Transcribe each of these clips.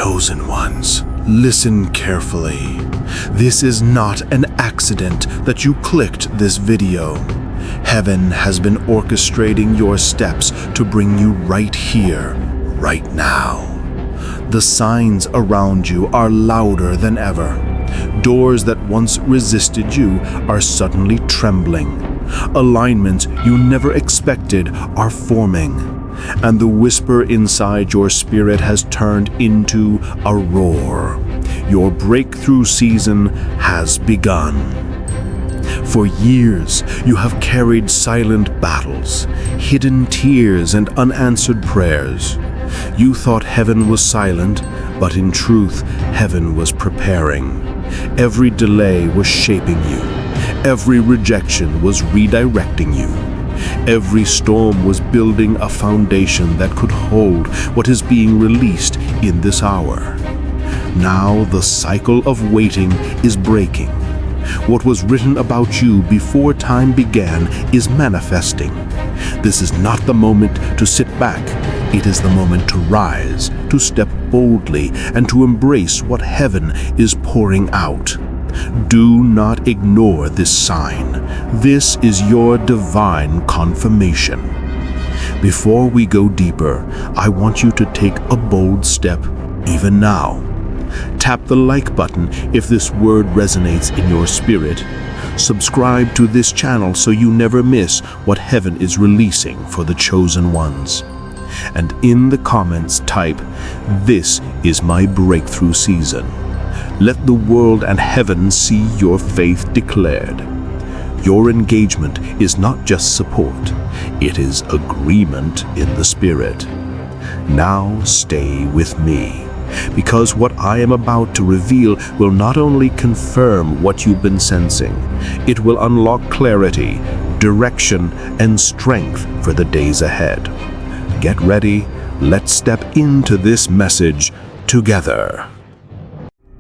Chosen ones, listen carefully. This is not an accident that you clicked this video. Heaven has been orchestrating your steps to bring you right here, right now. The signs around you are louder than ever. Doors that once resisted you are suddenly trembling. Alignments you never expected are forming. And the whisper inside your spirit has turned into a roar. Your breakthrough season has begun. For years, you have carried silent battles, hidden tears, and unanswered prayers. You thought heaven was silent, but in truth, heaven was preparing. Every delay was shaping you. Every rejection was redirecting you. Every storm was building a foundation that could hold what is being released in this hour. Now the cycle of waiting is breaking. What was written about you before time began is manifesting. This is not the moment to sit back. It is the moment to rise, to step boldly, and to embrace what heaven is pouring out. Do not ignore this sign. This is your divine confirmation. Before we go deeper, I want you to take a bold step even now. Tap the like button if this word resonates in your spirit. Subscribe to this channel so you never miss what heaven is releasing for the chosen ones. And in the comments type, "This is my breakthrough season." Let the world and heaven see your faith declared. Your engagement is not just support, it is agreement in the spirit. Now stay with me, because what I am about to reveal will not only confirm what you've been sensing, it will unlock clarity, direction, and strength for the days ahead. Get ready, let's step into this message together.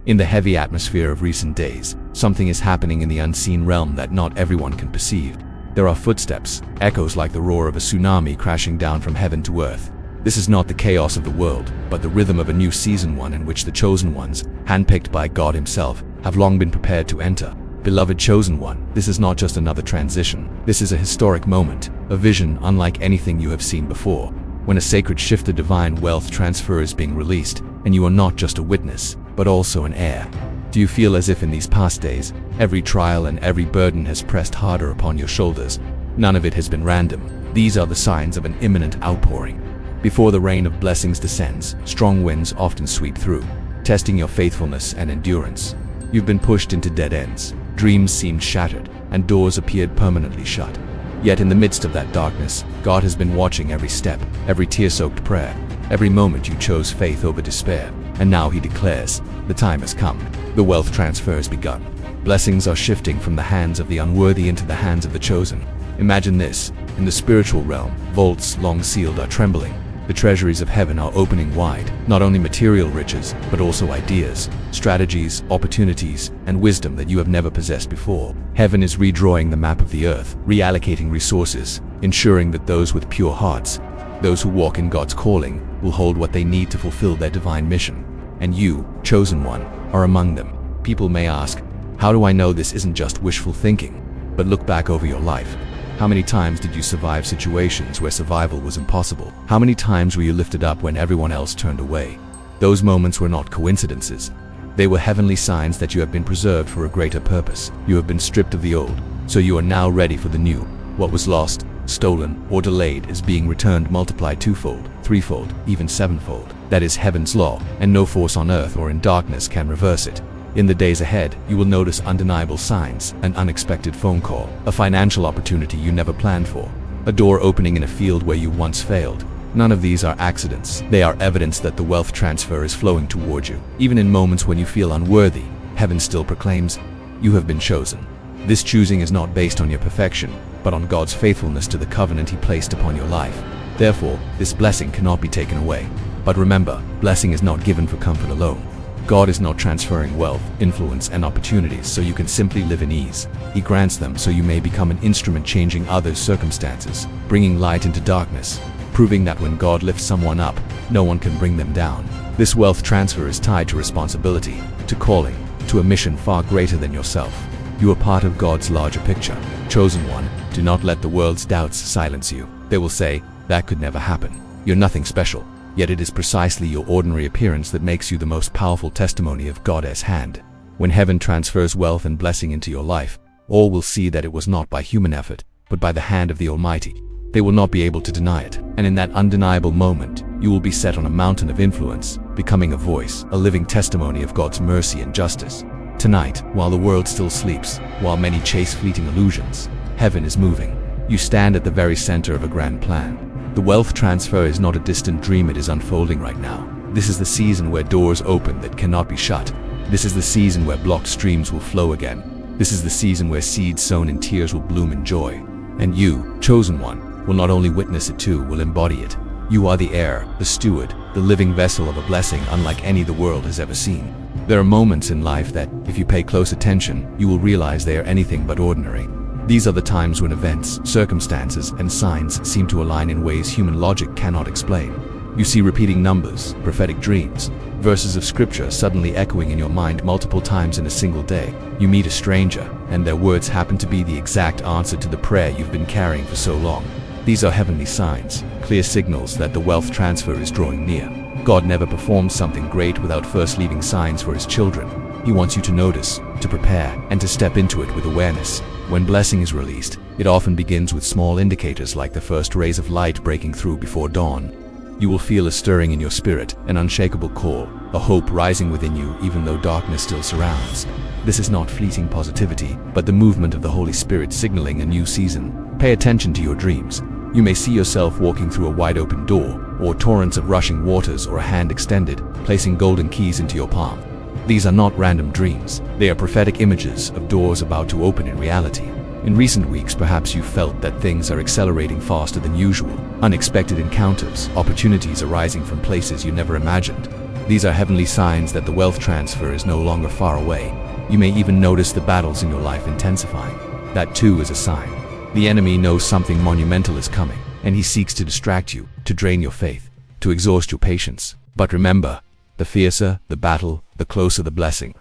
In the heavy atmosphere of recent days, something is happening in the unseen realm that not everyone can perceive. There are footsteps, echoes like the roar of a tsunami crashing down from heaven to earth. This is not the chaos of the world, but the rhythm of a new season, one in which the chosen ones, handpicked by God Himself, have long been prepared to enter. Beloved chosen one, this is not just another transition. This is a historic moment, a vision unlike anything you have seen before, when a sacred shift of divine wealth transfer is being released, and you are not just a witness, but also an heir. Do you feel as if in these past days, every trial and every burden has pressed harder upon your shoulders? None of it has been random. These are the signs of an imminent outpouring. Before the rain of blessings descends, strong winds often sweep through, testing your faithfulness and endurance. You've been pushed into dead ends, dreams seemed shattered, and doors appeared permanently shut. Yet in the midst of that darkness, God has been watching every step, every tear-soaked prayer, every moment you chose faith over despair. And now He declares, the time has come. The wealth transfer has begun. Blessings are shifting from the hands of the unworthy into the hands of the chosen. Imagine this. In the spiritual realm, vaults long sealed are trembling. The treasuries of heaven are opening wide, not only material riches, but also ideas, strategies, opportunities, and wisdom that you have never possessed before. Heaven is redrawing the map of the earth, reallocating resources, ensuring that those with pure hearts, those who walk in God's calling, will hold what they need to fulfill their divine mission. And you, chosen one, are among them. People may ask, how do I know this isn't just wishful thinking? But look back over your life. How many times did you survive situations where survival was impossible? How many times were you lifted up when everyone else turned away? Those moments were not coincidences. They were heavenly signs that you have been preserved for a greater purpose. You have been stripped of the old, so you are now ready for the new. What was lost, stolen, or delayed is being returned multiplied twofold, threefold, even sevenfold. That is heaven's law, and no force on earth or in darkness can reverse it. In the days ahead, you will notice undeniable signs, an unexpected phone call, a financial opportunity you never planned for, a door opening in a field where you once failed. None of these are accidents. They are evidence that the wealth transfer is flowing toward you. Even in moments when you feel unworthy, heaven still proclaims, you have been chosen. This choosing is not based on your perfection, but on God's faithfulness to the covenant He placed upon your life. Therefore, this blessing cannot be taken away. But remember, blessing is not given for comfort alone. God is not transferring wealth, influence, and opportunities so you can simply live in ease. He grants them so you may become an instrument changing others' circumstances, bringing light into darkness, proving that when God lifts someone up, no one can bring them down. This wealth transfer is tied to responsibility, to calling, to a mission far greater than yourself. You are part of God's larger picture. Chosen one, do not let the world's doubts silence you. They will say, that could never happen. You're nothing special. Yet it is precisely your ordinary appearance that makes you the most powerful testimony of God's hand. When heaven transfers wealth and blessing into your life, all will see that it was not by human effort, but by the hand of the Almighty. They will not be able to deny it, and in that undeniable moment, you will be set on a mountain of influence, becoming a voice, a living testimony of God's mercy and justice. Tonight, while the world still sleeps, while many chase fleeting illusions, heaven is moving. You stand at the very center of a grand plan. The wealth transfer is not a distant dream, it is unfolding right now. This is the season where doors open that cannot be shut. This is the season where blocked streams will flow again. This is the season where seeds sown in tears will bloom in joy. And you, chosen one, will not only witness it too, will embody it. You are the heir, the steward, the living vessel of a blessing unlike any the world has ever seen. There are moments in life that, if you pay close attention, you will realize they are anything but ordinary. These are the times when events, circumstances, and signs seem to align in ways human logic cannot explain. You see repeating numbers, prophetic dreams, verses of scripture suddenly echoing in your mind multiple times in a single day. You meet a stranger, and their words happen to be the exact answer to the prayer you've been carrying for so long. These are heavenly signs, clear signals that the wealth transfer is drawing near. God never performs something great without first leaving signs for his children. He wants you to notice, to prepare, and to step into it with awareness. When blessing is released, it often begins with small indicators like the first rays of light breaking through before dawn. You will feel a stirring in your spirit, an unshakable call, a hope rising within you even though darkness still surrounds. This is not fleeting positivity, but the movement of the Holy Spirit signaling a new season. Pay attention to your dreams. You may see yourself walking through a wide-open door, or torrents of rushing waters, or a hand extended, placing golden keys into your palm. These are not random dreams. They are prophetic images of doors about to open in reality. In recent weeks, perhaps you've felt that things are accelerating faster than usual. Unexpected encounters, opportunities arising from places you never imagined. These are heavenly signs that the wealth transfer is no longer far away. You may even notice the battles in your life intensifying. That too is a sign. The enemy knows something monumental is coming, and he seeks to distract you, to drain your faith, to exhaust your patience. But remember, the fiercer the battle, the closer the blessing.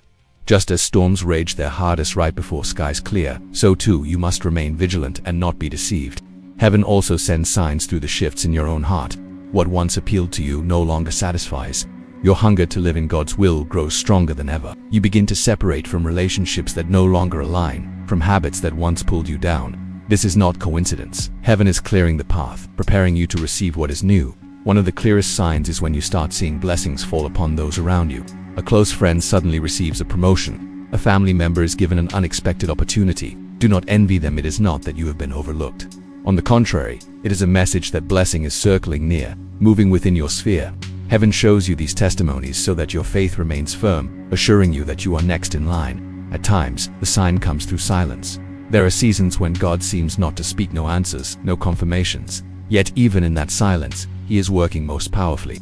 Just as storms rage their hardest right before skies clear, so too you must remain vigilant and not be deceived. Heaven also sends signs through the shifts in your own heart. What once appealed to you no longer satisfies. Your hunger to live in God's will grows stronger than ever. You begin to separate from relationships that no longer align, from habits that once pulled you down. This is not coincidence. Heaven is clearing the path, preparing you to receive what is new. One of the clearest signs is when you start seeing blessings fall upon those around you. A close friend suddenly receives a promotion. A family member is given an unexpected opportunity. Do not envy them. It is not that you have been overlooked. On the contrary, it is a message that blessing is circling near, moving within your sphere. Heaven shows you these testimonies so that your faith remains firm, assuring you that you are next in line. At times, the sign comes through silence. There are seasons when God seems not to speak, no answers, no confirmations. Yet even in that silence, he is working most powerfully.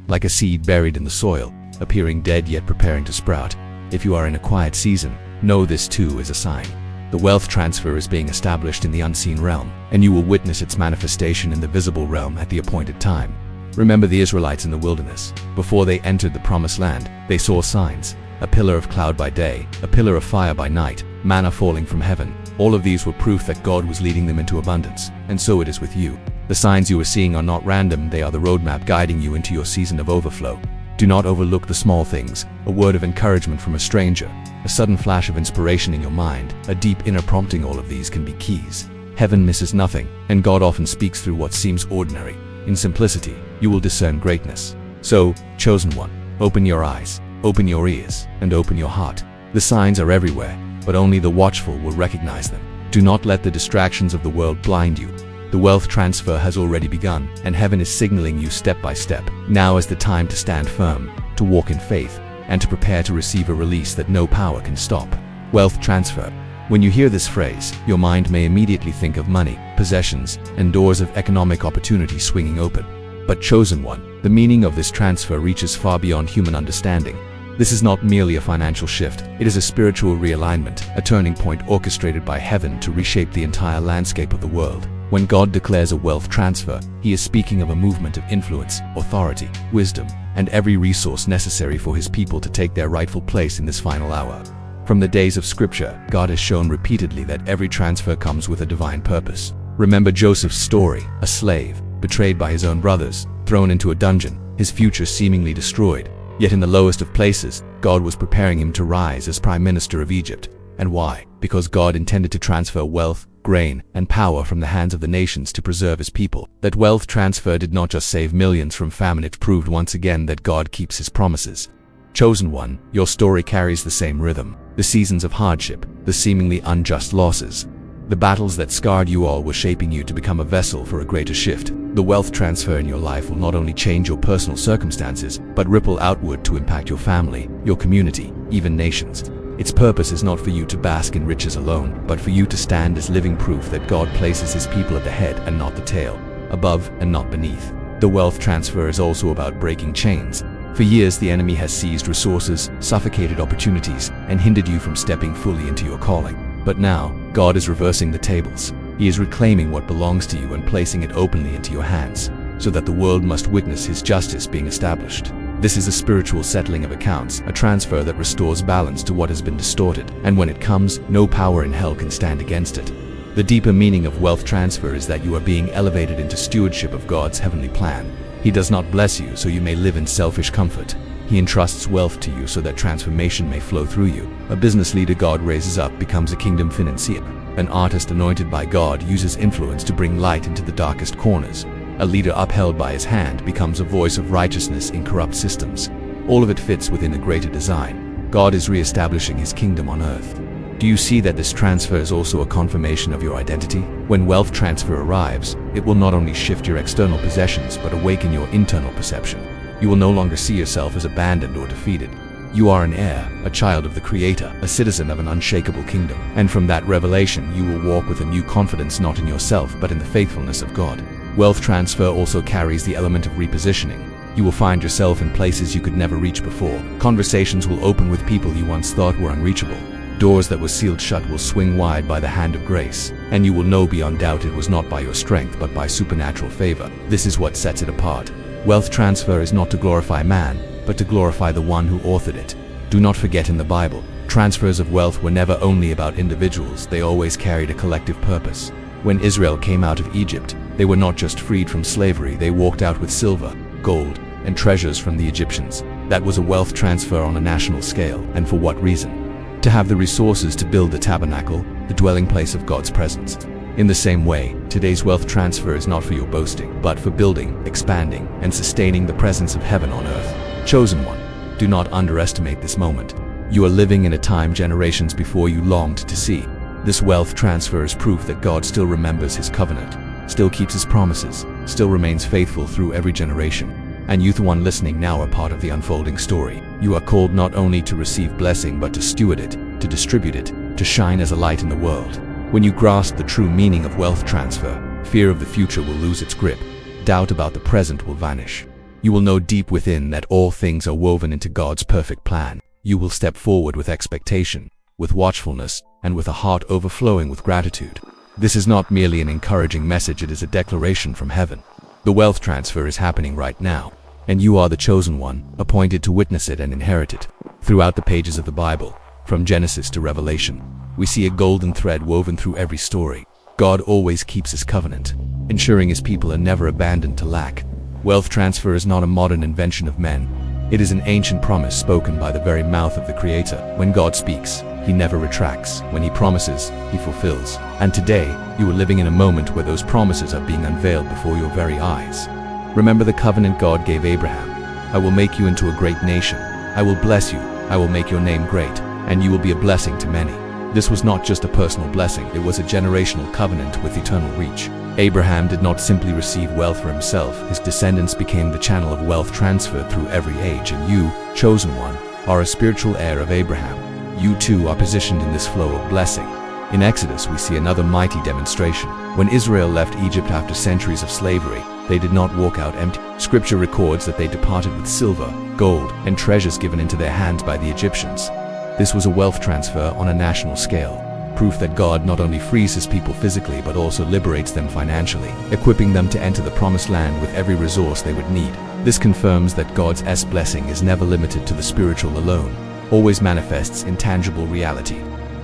Like a seed buried in the soil, appearing dead yet preparing to sprout. If you are in a quiet season, know this too is a sign. The wealth transfer is being established in the unseen realm, and you will witness its manifestation in the visible realm at the appointed time. Remember the Israelites in the wilderness. Before they entered the promised land, they saw signs. A pillar of cloud by day, a pillar of fire by night, manna falling from heaven. All of these were proof that God was leading them into abundance, and so it is with you. The signs you are seeing are not random, they are the roadmap guiding you into your season of overflow. Do not overlook the small things, a word of encouragement from a stranger, a sudden flash of inspiration in your mind, a deep inner prompting. All of these can be keys. Heaven misses nothing, and God often speaks through what seems ordinary. In simplicity, you will discern greatness. So, chosen one, open your eyes, open your ears, and open your heart. The signs are everywhere, but only the watchful will recognize them. Do not let the distractions of the world blind you. The wealth transfer has already begun, and heaven is signaling you step by step. Now is the time to stand firm, to walk in faith, and to prepare to receive a release that no power can stop. Wealth transfer. When you hear this phrase, your mind may immediately think of money, possessions, and doors of economic opportunity swinging open. But chosen one, the meaning of this transfer reaches far beyond human understanding. This is not merely a financial shift, it is a spiritual realignment, a turning point orchestrated by heaven to reshape the entire landscape of the world. When God declares a wealth transfer, He is speaking of a movement of influence, authority, wisdom, and every resource necessary for His people to take their rightful place in this final hour. From the days of Scripture, God has shown repeatedly that every transfer comes with a divine purpose. Remember Joseph's story, a slave, betrayed by his own brothers, thrown into a dungeon, his future seemingly destroyed. Yet in the lowest of places, God was preparing him to rise as Prime Minister of Egypt. And why? Because God intended to transfer wealth, grain, and power from the hands of the nations to preserve His people. That wealth transfer did not just save millions from famine, it proved once again that God keeps His promises. Chosen one, your story carries the same rhythm. The seasons of hardship, the seemingly unjust losses, the battles that scarred you all were shaping you to become a vessel for a greater shift. The wealth transfer in your life will not only change your personal circumstances, but ripple outward to impact your family, your community, even nations. Its purpose is not for you to bask in riches alone, but for you to stand as living proof that God places His people at the head and not the tail, above and not beneath. The wealth transfer is also about breaking chains. For years, the enemy has seized resources, suffocated opportunities, and hindered you from stepping fully into your calling. But now, God is reversing the tables. He is reclaiming what belongs to you and placing it openly into your hands, so that the world must witness His justice being established. This is a spiritual settling of accounts, a transfer that restores balance to what has been distorted, and when it comes, no power in hell can stand against it. The deeper meaning of wealth transfer is that you are being elevated into stewardship of God's heavenly plan. He does not bless you so you may live in selfish comfort. He entrusts wealth to you so that transformation may flow through you. A business leader God raises up becomes a kingdom financier. An artist anointed by God uses influence to bring light into the darkest corners. A leader upheld by His hand becomes a voice of righteousness in corrupt systems. All of it fits within a greater design. God is re-establishing His kingdom on earth. Do you see that this transfer is also a confirmation of your identity? When wealth transfer arrives, it will not only shift your external possessions but awaken your internal perception. You will no longer see yourself as abandoned or defeated. You are an heir, a child of the Creator, a citizen of an unshakable kingdom. And from that revelation, you will walk with a new confidence not in yourself but in the faithfulness of God. Wealth transfer also carries the element of repositioning. You will find yourself in places you could never reach before. Conversations will open with people you once thought were unreachable. Doors that were sealed shut will swing wide by the hand of grace, and you will know beyond doubt it was not by your strength but by supernatural favor. This is what sets it apart. Wealth transfer is not to glorify man, but to glorify the one who authored it. Do not forget, in the Bible, transfers of wealth were never only about individuals, they always carried a collective purpose. When Israel came out of Egypt, they were not just freed from slavery, they walked out with silver, gold, and treasures from the Egyptians. That was a wealth transfer on a national scale, and for what reason? To have the resources to build the tabernacle, the dwelling place of God's presence. In the same way, today's wealth transfer is not for your boasting, but for building, expanding, and sustaining the presence of heaven on earth. Chosen one, do not underestimate this moment. You are living in a time generations before you longed to see. This wealth transfer is proof that God still remembers His covenant, still keeps His promises, still remains faithful through every generation. And you, the one listening now, are part of the unfolding story. You are called not only to receive blessing but to steward it, to distribute it, to shine as a light in the world. When you grasp the true meaning of wealth transfer, fear of the future will lose its grip. Doubt about the present will vanish. You will know deep within that all things are woven into God's perfect plan. You will step forward with expectation, with watchfulness, and with a heart overflowing with gratitude. This is not merely an encouraging message, it is a declaration from heaven. The wealth transfer is happening right now, and you are the chosen one, appointed to witness it and inherit it. Throughout the pages of the Bible, from Genesis to Revelation, we see a golden thread woven through every story. God always keeps His covenant, ensuring His people are never abandoned to lack. Wealth transfer is not a modern invention of men. It is an ancient promise spoken by the very mouth of the Creator. When God speaks, He never retracts. When He promises, He fulfills. And today, you are living in a moment where those promises are being unveiled before your very eyes. Remember the covenant God gave Abraham. I will make you into a great nation. I will bless you. I will make your name great, and you will be a blessing to many. This was not just a personal blessing, it was a generational covenant with eternal reach. Abraham did not simply receive wealth for himself, his descendants became the channel of wealth transfer through every age, and you, chosen one, are a spiritual heir of Abraham. You too are positioned in this flow of blessing. In Exodus, we see another mighty demonstration. When Israel left Egypt after centuries of slavery, they did not walk out empty. Scripture records that they departed with silver, gold, and treasures given into their hands by the Egyptians. This was a wealth transfer on a national scale. proof that God not only frees his people physically but also liberates them financially, equipping them to enter the promised land with every resource they would need. This confirms that God's blessing is never limited to the spiritual alone, always manifests in tangible reality.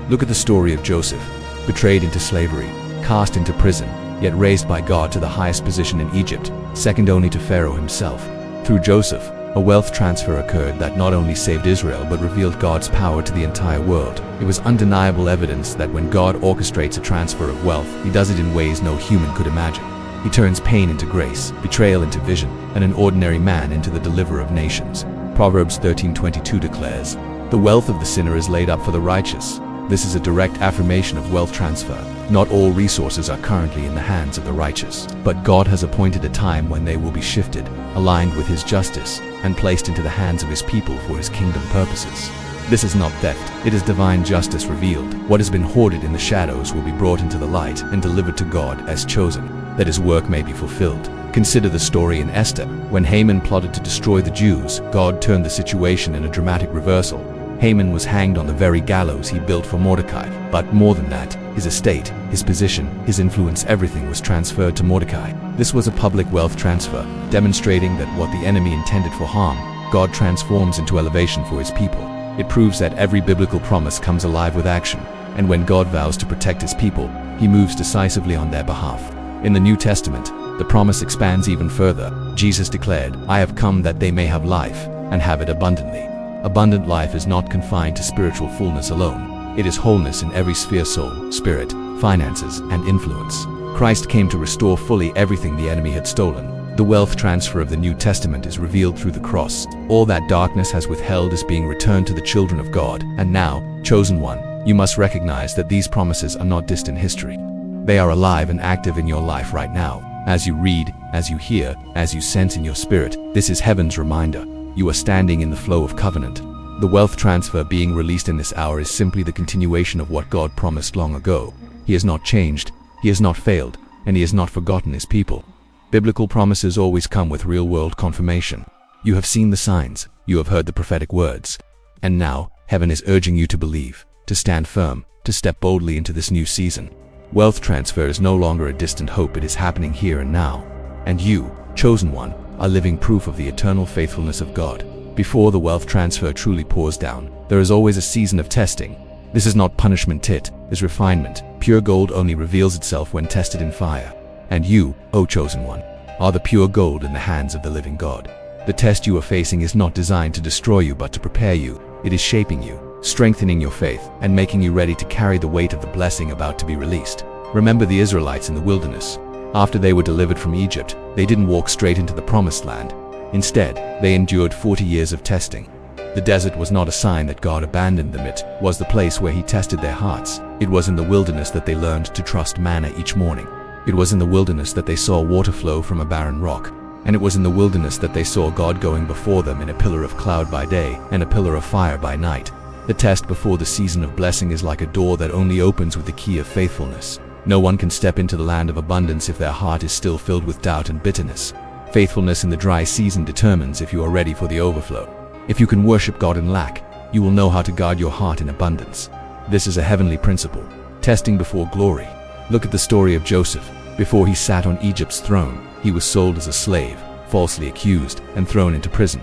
Look at the story of Joseph, betrayed into slavery, cast into prison, yet raised by God to the highest position in Egypt, second only to Pharaoh himself. Through Joseph, a wealth transfer occurred that not only saved Israel but revealed God's power to the entire world. It was undeniable evidence that when God orchestrates a transfer of wealth, he does it in ways no human could imagine. He turns pain into grace, betrayal into vision, and an ordinary man into the deliverer of nations. Proverbs 13:22 declares, "The wealth of the sinner is laid up for the righteous." This is a direct affirmation of wealth transfer. Not all resources are currently in the hands of the righteous, but God has appointed a time when they will be shifted, aligned with his justice, and placed into the hands of his people for his kingdom purposes. This is not theft, it is divine justice revealed. What has been hoarded in the shadows will be brought into the light and delivered to God as chosen, that his work may be fulfilled. Consider the story in Esther. When Haman plotted to destroy the Jews, God turned the situation in a dramatic reversal. Haman was hanged on the very gallows he built for Mordecai. But more than that, his estate, his position, his influence, everything was transferred to Mordecai. This was a public wealth transfer, demonstrating that what the enemy intended for harm, God transforms into elevation for his people. It proves that every biblical promise comes alive with action, and when God vows to protect his people, he moves decisively on their behalf. In the New Testament, the promise expands even further. Jesus declared, "I have come that they may have life, and have it abundantly." Abundant life is not confined to spiritual fullness alone. It is wholeness in every sphere: soul, spirit, finances, and influence. Christ came to restore fully everything the enemy had stolen. The wealth transfer of the New Testament is revealed through the cross. All that darkness has withheld is being returned to the children of God. And now, chosen one, you must recognize that these promises are not distant history. They are alive and active in your life right now. As you read, as you hear, as you sense in your spirit, this is heaven's reminder. You are standing in the flow of covenant. The wealth transfer being released in this hour is simply the continuation of what God promised long ago. He has not changed, he has not failed, and he has not forgotten his people. Biblical promises always come with real-world confirmation. You have seen the signs, you have heard the prophetic words. And now, heaven is urging you to believe, to stand firm, to step boldly into this new season. Wealth transfer is no longer a distant hope, it is happening here and now. And you, chosen one, are living proof of the eternal faithfulness of God. Before the wealth transfer truly pours down, there is always a season of testing. This is not punishment, it is refinement. Pure gold only reveals itself when tested in fire. And you, O chosen one, are the pure gold in the hands of the living God. The test you are facing is not designed to destroy you but to prepare you. It is shaping you, strengthening your faith, and making you ready to carry the weight of the blessing about to be released. Remember the Israelites in the wilderness. After they were delivered from Egypt, they didn't walk straight into the promised land. Instead, they endured 40 years of testing. The desert was not a sign that God abandoned them, it was the place where he tested their hearts. It was in the wilderness that they learned to trust manna each morning. It was in the wilderness that they saw water flow from a barren rock. And it was in the wilderness that they saw God going before them in a pillar of cloud by day and a pillar of fire by night. The test before the season of blessing is like a door that only opens with the key of faithfulness. No one can step into the land of abundance if their heart is still filled with doubt and bitterness. Faithfulness in the dry season determines if you are ready for the overflow. If you can worship God in lack, you will know how to guard your heart in abundance. This is a heavenly principle. Testing before glory. Look at the story of Joseph. Before he sat on Egypt's throne, he was sold as a slave, falsely accused, and thrown into prison.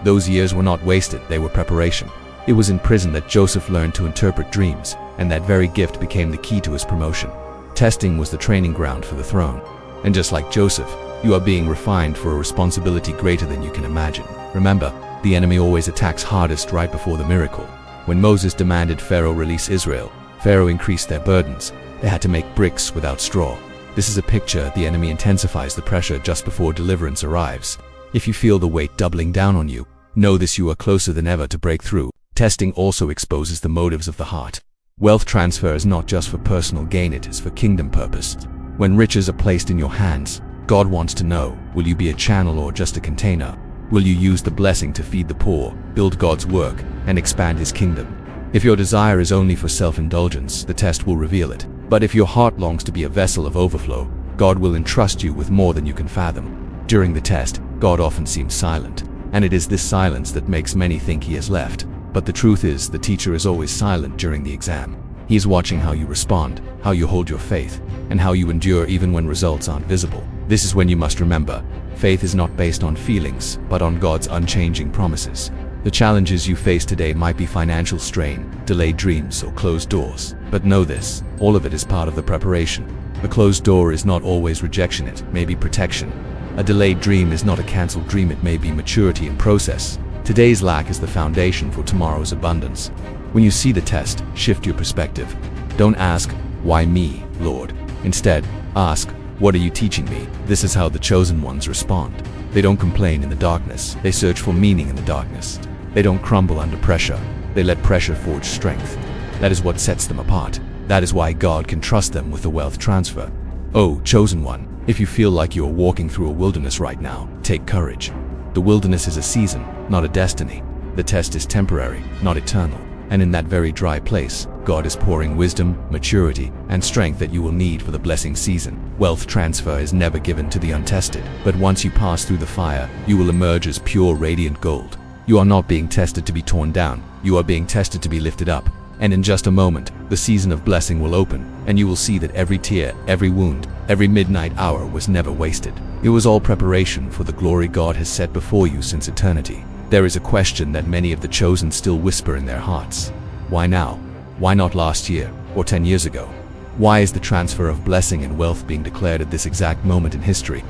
Those years were not wasted, they were preparation. It was in prison that Joseph learned to interpret dreams, and that very gift became the key to his promotion. Testing was the training ground for the throne. And just like Joseph, you are being refined for a responsibility greater than you can imagine. Remember, the enemy always attacks hardest right before the miracle. When Moses demanded Pharaoh release Israel, Pharaoh increased their burdens. They had to make bricks without straw. This is a picture. The enemy intensifies the pressure just before deliverance arrives. If you feel the weight doubling down on you, know this: you are closer than ever to break through. Testing also exposes the motives of the heart. Wealth transfer is not just for personal gain, it is for kingdom purpose. When riches are placed in your hands, God wants to know, will you be a channel or just a container? Will you use the blessing to feed the poor, build God's work, and expand his kingdom? If your desire is only for self-indulgence, the test will reveal it. But if your heart longs to be a vessel of overflow, God will entrust you with more than you can fathom. During the test, God often seems silent, and it is this silence that makes many think he has left. But the truth is, the teacher is always silent during the exam. He is watching how you respond, how you hold your faith, and how you endure even when results aren't visible. This is when you must remember, faith is not based on feelings, but on God's unchanging promises. The challenges you face today might be financial strain, delayed dreams, or closed doors. But know this, all of it is part of the preparation. A closed door is not always rejection, it may be protection. A delayed dream is not a cancelled dream, it may be maturity in process. Today's lack is the foundation for tomorrow's abundance. When you see the test, shift your perspective. Don't ask, "Why me, Lord?" Instead, ask, "What are you teaching me?" This is how the chosen ones respond. They don't complain in the darkness, they search for meaning in the darkness. They don't crumble under pressure, they let pressure forge strength. That is what sets them apart. That is why God can trust them with the wealth transfer. Oh, chosen one, if you feel like you are walking through a wilderness right now, take courage. The wilderness is a season, not a destiny. The test is temporary, not eternal. And in that very dry place, God is pouring wisdom, maturity, and strength that you will need for the blessing season. Wealth transfer is never given to the untested, but once you pass through the fire, you will emerge as pure, radiant gold. You are not being tested to be torn down, you are being tested to be lifted up. And in just a moment, the season of blessing will open, and you will see that every tear, every wound, every midnight hour was never wasted. It was all preparation for the glory God has set before you since eternity. There is a question that many of the chosen still whisper in their hearts. Why now? Why not last year or 10 years ago? Why is the transfer of blessing and wealth being declared at this exact moment in history?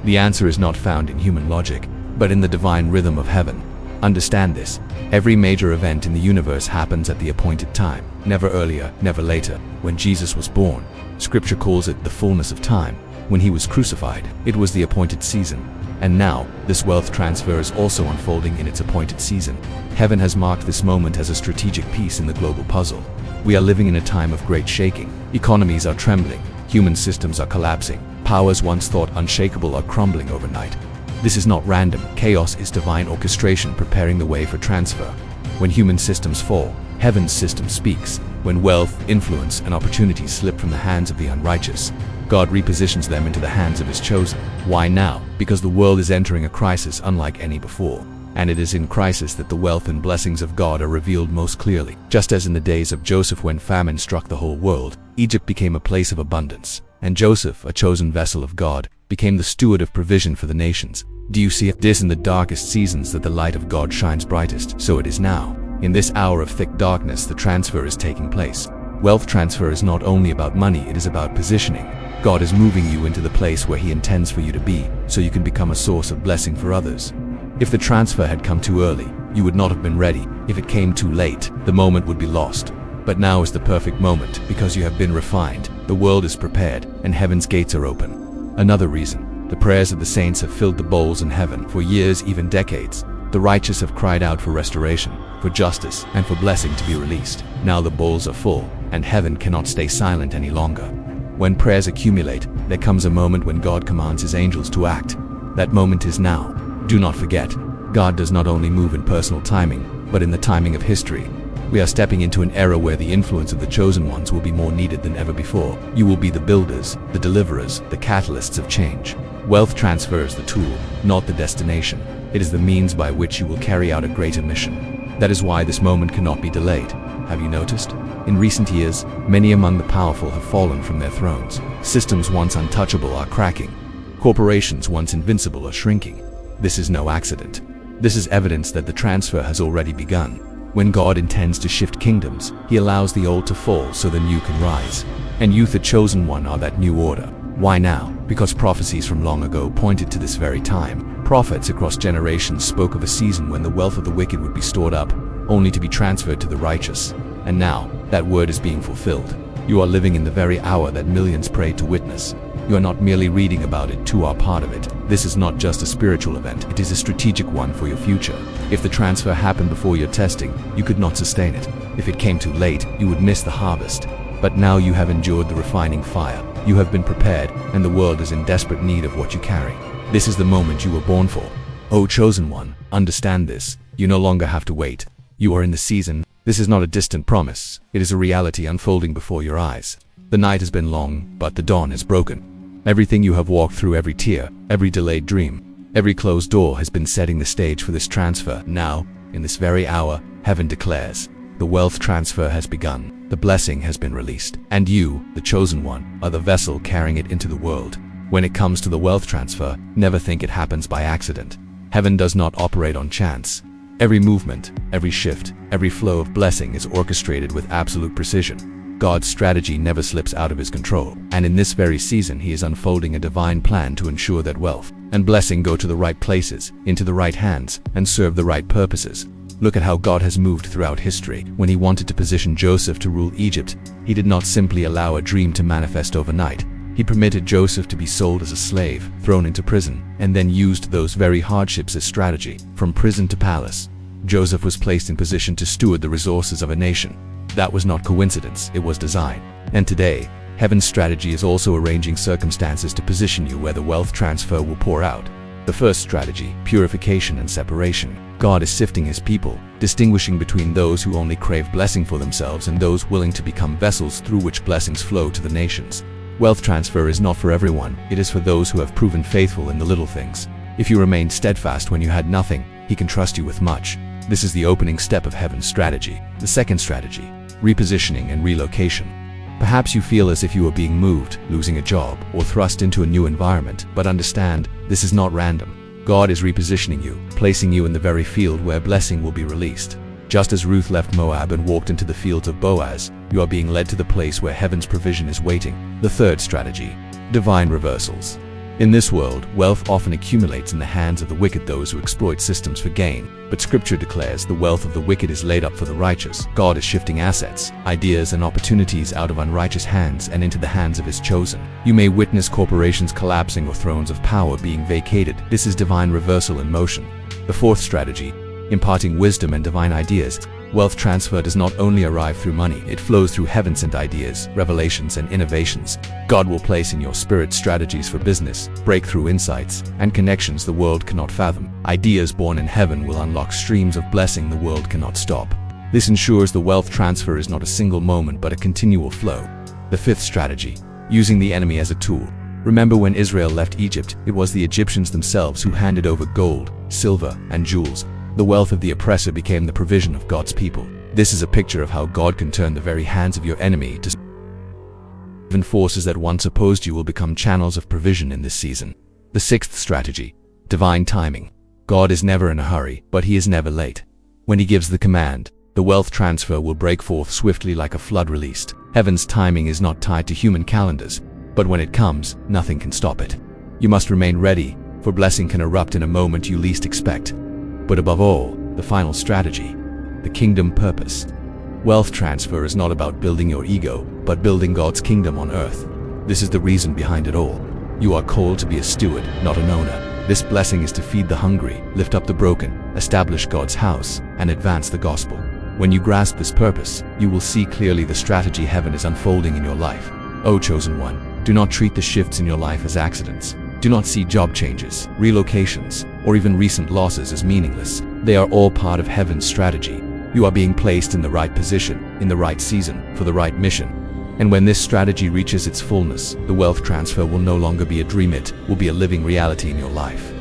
The answer is not found in human logic, but in the divine rhythm of heaven. Understand this. Every major event in the universe happens at the appointed time, never earlier, never later. When Jesus was born, Scripture calls it the fullness of time. When he was crucified, it was the appointed season. And now, this wealth transfer is also unfolding in its appointed season. Heaven has marked this moment as a strategic piece in the global puzzle. We are living in a time of great shaking. Economies are trembling, human systems are collapsing, powers once thought unshakable are crumbling overnight. This is not random, chaos is divine orchestration preparing the way for transfer. When human systems fall, heaven's system speaks. When wealth, influence, and opportunities slip from the hands of the unrighteous, God repositions them into the hands of his chosen. Why now? Because the world is entering a crisis unlike any before. And it is in crisis that the wealth and blessings of God are revealed most clearly. Just as in the days of Joseph when famine struck the whole world, Egypt became a place of abundance. And Joseph, a chosen vessel of God, became the steward of provision for the nations. Do you see it? It is in the darkest seasons that the light of God shines brightest. So it is now. In this hour of thick darkness, the transfer is taking place. Wealth transfer is not only about money, it is about positioning. God is moving you into the place where he intends for you to be, so you can become a source of blessing for others. If the transfer had come too early, you would not have been ready. If it came too late, the moment would be lost. But now is the perfect moment, because you have been refined, the world is prepared, and heaven's gates are open. Another reason, the prayers of the saints have filled the bowls in heaven for years, even decades. The righteous have cried out for restoration, for justice, and for blessing to be released. Now the bowls are full, and heaven cannot stay silent any longer. When prayers accumulate, there comes a moment when God commands his angels to act. That moment is now. Do not forget, God does not only move in personal timing, but in the timing of history. We are stepping into an era where the influence of the chosen ones will be more needed than ever before. You will be the builders, the deliverers, the catalysts of change. Wealth transfer is the tool, not the destination. It is the means by which you will carry out a greater mission. That is why this moment cannot be delayed. Have you noticed? In recent years, many among the powerful have fallen from their thrones. Systems once untouchable are cracking. Corporations once invincible are shrinking. This is no accident. This is evidence that the transfer has already begun. When God intends to shift kingdoms, he allows the old to fall so the new can rise. And you, the chosen one, are that new order. Why now? Because prophecies from long ago pointed to this very time. Prophets across generations spoke of a season when the wealth of the wicked would be stored up, only to be transferred to the righteous. And now, that word is being fulfilled. You are living in the very hour that millions prayed to witness. You are not merely reading about it, you are part of it. This is not just a spiritual event, it is a strategic one for your future. If the transfer happened before your testing, you could not sustain it. If it came too late, you would miss the harvest. But now you have endured the refining fire. You have been prepared, and the world is in desperate need of what you carry. This is the moment you were born for. O chosen one, understand this. You no longer have to wait. You are in the season. This is not a distant promise. It is a reality unfolding before your eyes. The night has been long, but the dawn has broken. Everything you have walked through, every tear, every delayed dream, every closed door has been setting the stage for this transfer. Now, in this very hour, heaven declares, the wealth transfer has begun. the blessing has been released, and you, the chosen one, are the vessel carrying it into the world. When it comes to the wealth transfer, never think it happens by accident. Heaven does not operate on chance. Every movement, every shift, every flow of blessing is orchestrated with absolute precision. God's strategy never slips out of his control, and in this very season he is unfolding a divine plan to ensure that wealth and blessing go to the right places, into the right hands, and serve the right purposes. Look at how God has moved throughout history. When he wanted to position Joseph to rule Egypt, he did not simply allow a dream to manifest overnight. He permitted Joseph to be sold as a slave, thrown into prison, and then used those very hardships as strategy. From prison to palace, Joseph was placed in position to steward the resources of a nation. That was not coincidence, it was design. And today, heaven's strategy is also arranging circumstances to position you where the wealth transfer will pour out. The first strategy, purification and separation. God is sifting his people, distinguishing between those who only crave blessing for themselves and those willing to become vessels through which blessings flow to the nations. Wealth transfer is not for everyone, it is for those who have proven faithful in the little things. If you remained steadfast when you had nothing, he can trust you with much. This is the opening step of heaven's strategy. The second strategy, repositioning and relocation. Perhaps you feel as if you are being moved, losing a job, or thrust into a new environment, but understand, this is not random. God is repositioning you, placing you in the very field where blessing will be released. Just as Ruth left Moab and walked into the fields of Boaz, you are being led to the place where heaven's provision is waiting. The third strategy, divine reversals. In this world, wealth often accumulates in the hands of the wicked, those who exploit systems for gain. But Scripture declares the wealth of the wicked is laid up for the righteous. God is shifting assets, ideas, and opportunities out of unrighteous hands and into the hands of his chosen. You may witness corporations collapsing or thrones of power being vacated. This is divine reversal in motion. The fourth strategy, imparting wisdom and divine ideas. Wealth transfer does not only arrive through money, it flows through heaven-sent ideas, revelations, and innovations. God will place in your spirit strategies for business, breakthrough insights, and connections the world cannot fathom. Ideas born in heaven will unlock streams of blessing the world cannot stop. This ensures the wealth transfer is not a single moment but a continual flow. The fifth strategy, using the enemy as a tool. Remember when Israel left Egypt, it was the Egyptians themselves who handed over gold, silver, and jewels. The wealth of the oppressor became the provision of God's people. This is a picture of how God can turn the very hands of your enemy to even forces that once opposed you will become channels of provision in this season. The sixth strategy, divine timing. God is never in a hurry, but he is never late. When he gives the command, the wealth transfer will break forth swiftly like a flood released. Heaven's timing is not tied to human calendars, but when it comes, nothing can stop it. You must remain ready, for blessing can erupt in a moment you least expect. But above all, the final strategy, the kingdom purpose. Wealth transfer is not about building your ego, but building God's kingdom on earth. This is the reason behind it all. You are called to be a steward, not an owner. This blessing is to feed the hungry, lift up the broken, establish God's house, and advance the gospel. When you grasp this purpose, you will see clearly the strategy heaven is unfolding in your life. O chosen one, do not treat the shifts in your life as accidents. Do not see job changes, relocations, or even recent losses as meaningless. They are all part of heaven's strategy. You are being placed in the right position, in the right season, for the right mission. And when this strategy reaches its fullness, the wealth transfer will no longer be a dream, it will be a living reality in your life.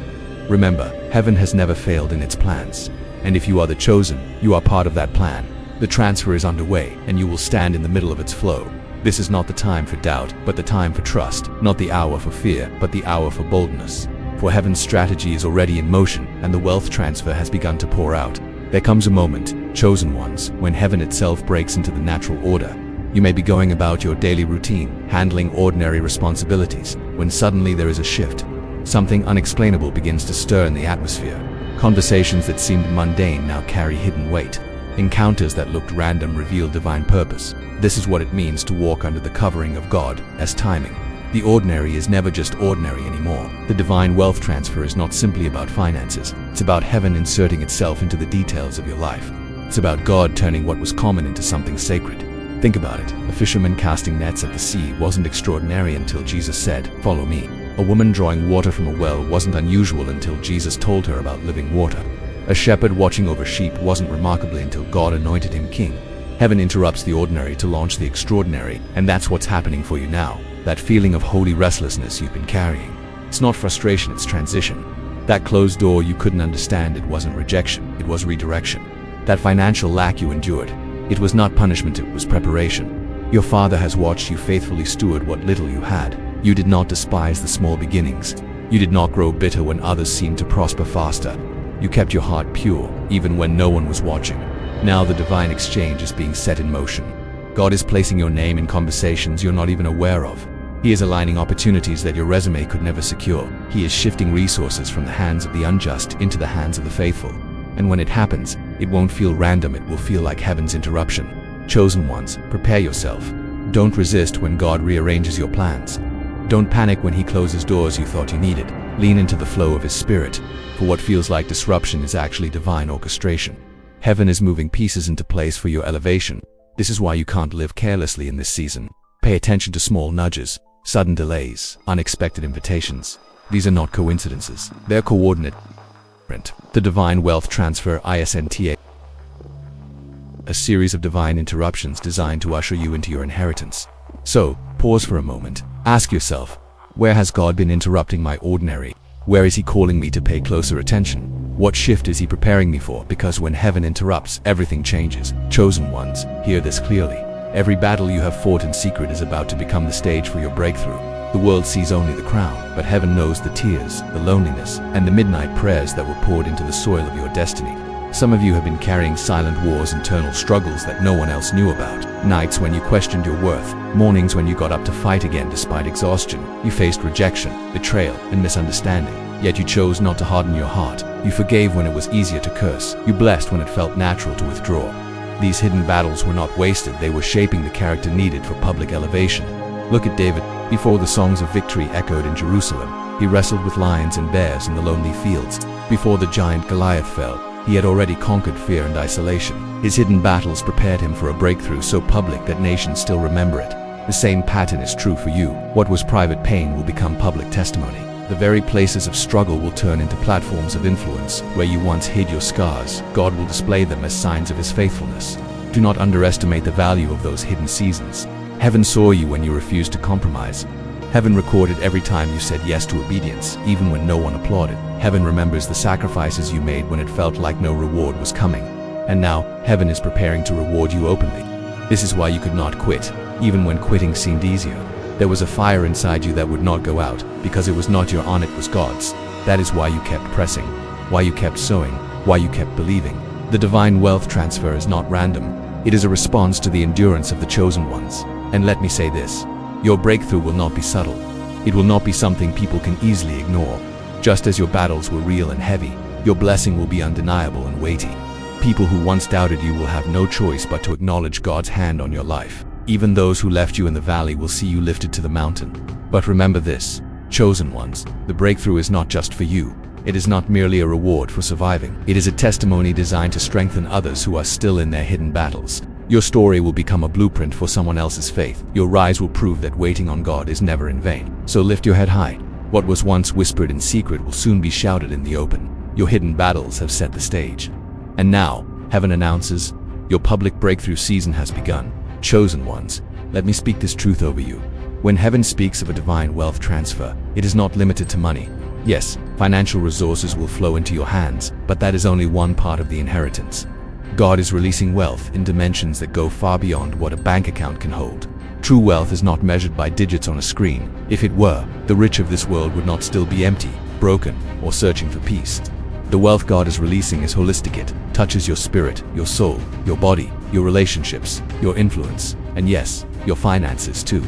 Remember, heaven has never failed in its plans. And if you are the chosen, you are part of that plan. The transfer is underway, and you will stand in the middle of its flow. This is not the time for doubt, but the time for trust, not the hour for fear, but the hour for boldness. For heaven's strategy is already in motion, and the wealth transfer has begun to pour out. There comes a moment, chosen ones, when heaven itself breaks into the natural order. You may be going about your daily routine, handling ordinary responsibilities, when suddenly there is a shift. Something unexplainable begins to stir in the atmosphere. Conversations that seemed mundane now carry hidden weight. Encounters that looked random reveal divine purpose. This is what it means to walk under the covering of God as timing. The ordinary is never just ordinary anymore. The divine wealth transfer is not simply about finances. It's about heaven inserting itself into the details of your life. It's about God turning what was common into something sacred. Think about it. A fisherman casting nets at the sea wasn't extraordinary until Jesus said, "Follow me." A woman drawing water from a well wasn't unusual until Jesus told her about living water. A shepherd watching over sheep wasn't remarkable until God anointed him king. Heaven interrupts the ordinary to launch the extraordinary, and that's what's happening for you now. That feeling of holy restlessness you've been carrying. It's not frustration, it's transition. That closed door you couldn't understand, it wasn't rejection, it was redirection. That financial lack you endured, It was not punishment, it was preparation. Your Father has watched you faithfully steward what little you had. You did not despise the small beginnings. You did not grow bitter when others seemed to prosper faster. You kept your heart pure, even when no one was watching. Now the divine exchange is being set in motion. God is placing your name in conversations you're not even aware of. He is aligning opportunities that your resume could never secure. He is shifting resources from the hands of the unjust into the hands of the faithful. And when it happens, it won't feel random, it will feel like heaven's interruption. Chosen ones, prepare yourself. Don't resist when God rearranges your plans. Don't panic when He closes doors you thought you needed. Lean into the flow of His Spirit, for what feels like disruption is actually divine orchestration. Heaven is moving pieces into place for your elevation. This is why you can't live carelessly in this season. Pay attention to small nudges, sudden delays, unexpected invitations. These are not coincidences. They're coordinate. The Divine Wealth Transfer ISNTA. A series of divine interruptions designed to usher you into your inheritance. So, pause for a moment. Ask yourself, where has God been interrupting my ordinary? Where is He calling me to pay closer attention? What shift is He preparing me for? Because when heaven interrupts, everything changes. Chosen ones, hear this clearly. Every battle you have fought in secret is about to become the stage for your breakthrough. The world sees only the crown, but heaven knows the tears, the loneliness, and the midnight prayers that were poured into the soil of your destiny. Some of you have been carrying silent wars, internal struggles that no one else knew about. Nights when you questioned your worth, mornings when you got up to fight again despite exhaustion. You faced rejection, betrayal, and misunderstanding. Yet you chose not to harden your heart. You forgave when it was easier to curse. You blessed when it felt natural to withdraw. These hidden battles were not wasted, they were shaping the character needed for public elevation. Look at David. Before the songs of victory echoed in Jerusalem, he wrestled with lions and bears in the lonely fields. Before the giant Goliath fell, he had already conquered fear and isolation. His hidden battles prepared him for a breakthrough so public that nations still remember it. The same pattern is true for you. What was private pain will become public testimony. The very places of struggle will turn into platforms of influence. Where you once hid your scars, God will display them as signs of His faithfulness. Do not underestimate the value of those hidden seasons. Heaven saw you when you refused to compromise. Heaven recorded every time you said yes to obedience, even when no one applauded. Heaven remembers the sacrifices you made when it felt like no reward was coming. And now, heaven is preparing to reward you openly. This is why you could not quit, even when quitting seemed easier. There was a fire inside you that would not go out, because it was not your own, it was God's. That is why you kept pressing, why you kept sowing, why you kept believing. The divine wealth transfer is not random. It is a response to the endurance of the chosen ones. And let me say this, your breakthrough will not be subtle. It will not be something people can easily ignore. Just as your battles were real and heavy, your blessing will be undeniable and weighty. People who once doubted you will have no choice but to acknowledge God's hand on your life. Even those who left you in the valley will see you lifted to the mountain. But remember this, chosen ones, the breakthrough is not just for you. It is not merely a reward for surviving. It is a testimony designed to strengthen others who are still in their hidden battles. Your story will become a blueprint for someone else's faith. Your rise will prove that waiting on God is never in vain. So lift your head high. What was once whispered in secret will soon be shouted in the open. Your hidden battles have set the stage. And now, heaven announces, your public breakthrough season has begun. Chosen ones, let me speak this truth over you. When heaven speaks of a divine wealth transfer, it is not limited to money. Yes, financial resources will flow into your hands, but that is only one part of the inheritance. God is releasing wealth in dimensions that go far beyond what a bank account can hold. True wealth is not measured by digits on a screen. If it were, the rich of this world would not still be empty, broken, or searching for peace. The wealth God is releasing is holistic. It touches your spirit, your soul, your body, your relationships, your influence, and yes, your finances too.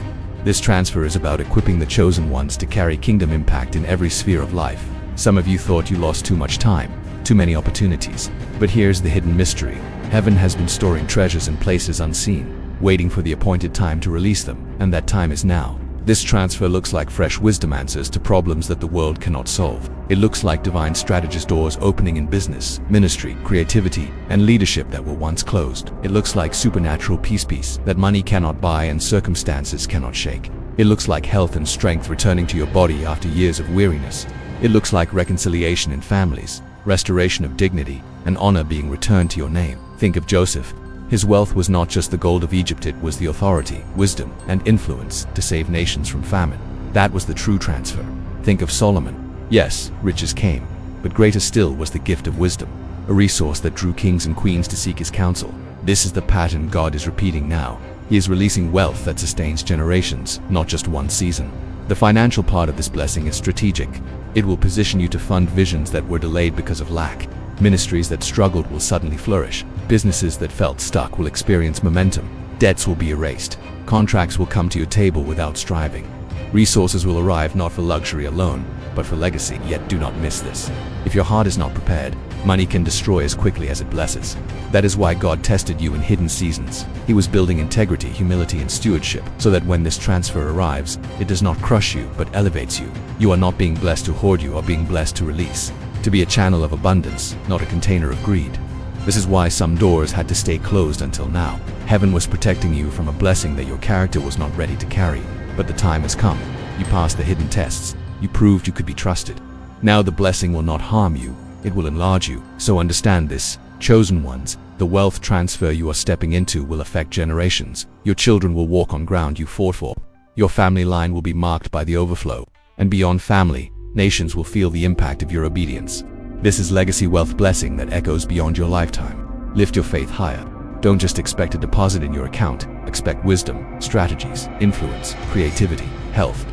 This transfer is about equipping the chosen ones to carry kingdom impact in every sphere of life. Some of you thought you lost too much time, too many opportunities. But here's the hidden mystery. Heaven has been storing treasures in places unseen, waiting for the appointed time to release them, and that time is now. This transfer looks like fresh wisdom answers to problems that the world cannot solve. It looks like divine strategist doors opening in business, ministry, creativity, and leadership that were once closed. It looks like supernatural peace that money cannot buy and circumstances cannot shake. It looks like health and strength returning to your body after years of weariness. It looks like reconciliation in families, restoration of dignity, and honor being returned to your name. Think of Joseph. His wealth was not just the gold of Egypt, it was the authority, wisdom, and influence to save nations from famine. That was the true transfer. Think of Solomon. Yes, riches came, but greater still was the gift of wisdom. a resource that drew kings and queens to seek his counsel. This is the pattern God is repeating now. He is releasing wealth that sustains generations, not just one season. The financial part of this blessing is strategic. It will position you to fund visions that were delayed because of lack. Ministries that struggled will suddenly flourish. Businesses that felt stuck will experience momentum. Debts will be erased. Contracts will come to your table without striving. Resources will arrive not for luxury alone, but for legacy. Yet do not miss this. If your heart is not prepared, money can destroy as quickly as it blesses. That is why God tested you in hidden seasons. He was building integrity, humility, and stewardship, so that when this transfer arrives, it does not crush you, but elevates you. You are not being blessed to hoard, you are being blessed to release, to be a channel of abundance, not a container of greed. This is why some doors had to stay closed until now. Heaven was protecting you from a blessing that your character was not ready to carry. But the time has come. You passed the hidden tests. You proved you could be trusted. Now the blessing will not harm you. It will enlarge you. So understand this, chosen ones. The wealth transfer you are stepping into will affect generations. Your children will walk on ground you fought for. Your family line will be marked by the overflow. And beyond family, nations will feel the impact of your obedience. This is legacy wealth blessing that echoes beyond your lifetime. Lift your faith higher. Don't just expect a deposit in your account. Expect wisdom, strategies, influence, creativity, health,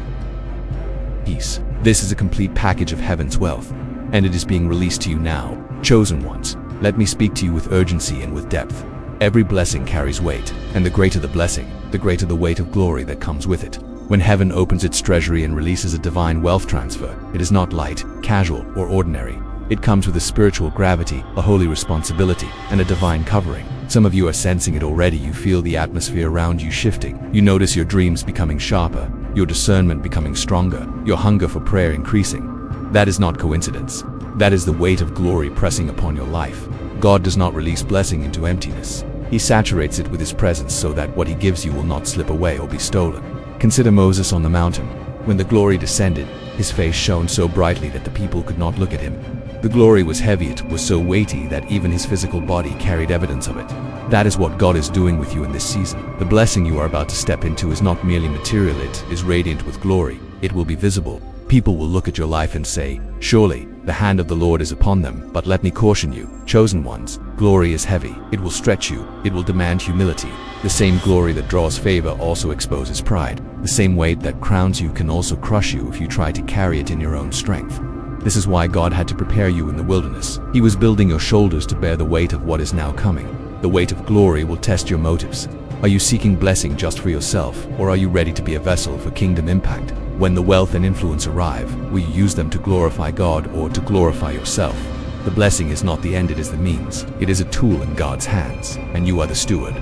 peace. This is a complete package of heaven's wealth, and it is being released to you now. Chosen ones, let me speak to you with urgency and with depth. Every blessing carries weight, and the greater the blessing, the greater the weight of glory that comes with it. When heaven opens its treasury and releases a divine wealth transfer, it is not light, casual, or ordinary. It comes with a spiritual gravity, a holy responsibility, and a divine covering. Some of you are sensing it already. You feel the atmosphere around you shifting. You notice your dreams becoming sharper, your discernment becoming stronger, your hunger for prayer increasing. That is not coincidence. That is the weight of glory pressing upon your life. God does not release blessing into emptiness. He saturates it with His presence so that what He gives you will not slip away or be stolen. Consider Moses on the mountain. When the glory descended, his face shone so brightly that the people could not look at him. The glory was heavy, it was so weighty that even his physical body carried evidence of it. That is what God is doing with you in this season. The blessing you are about to step into is not merely material, it is radiant with glory. It will be visible. People will look at your life and say, "Surely, the hand of the Lord is upon them." But let me caution you, chosen ones, glory is heavy. It will stretch you. It will demand humility. The same glory that draws favor also exposes pride. The same weight that crowns you can also crush you if you try to carry it in your own strength. This is why God had to prepare you in the wilderness. He was building your shoulders to bear the weight of what is now coming. The weight of glory will test your motives. Are you seeking blessing just for yourself, or are you ready to be a vessel for kingdom impact? When the wealth and influence arrive, will you use them to glorify God or to glorify yourself? The blessing is not the end, it is the means. It is a tool in God's hands, and you are the steward.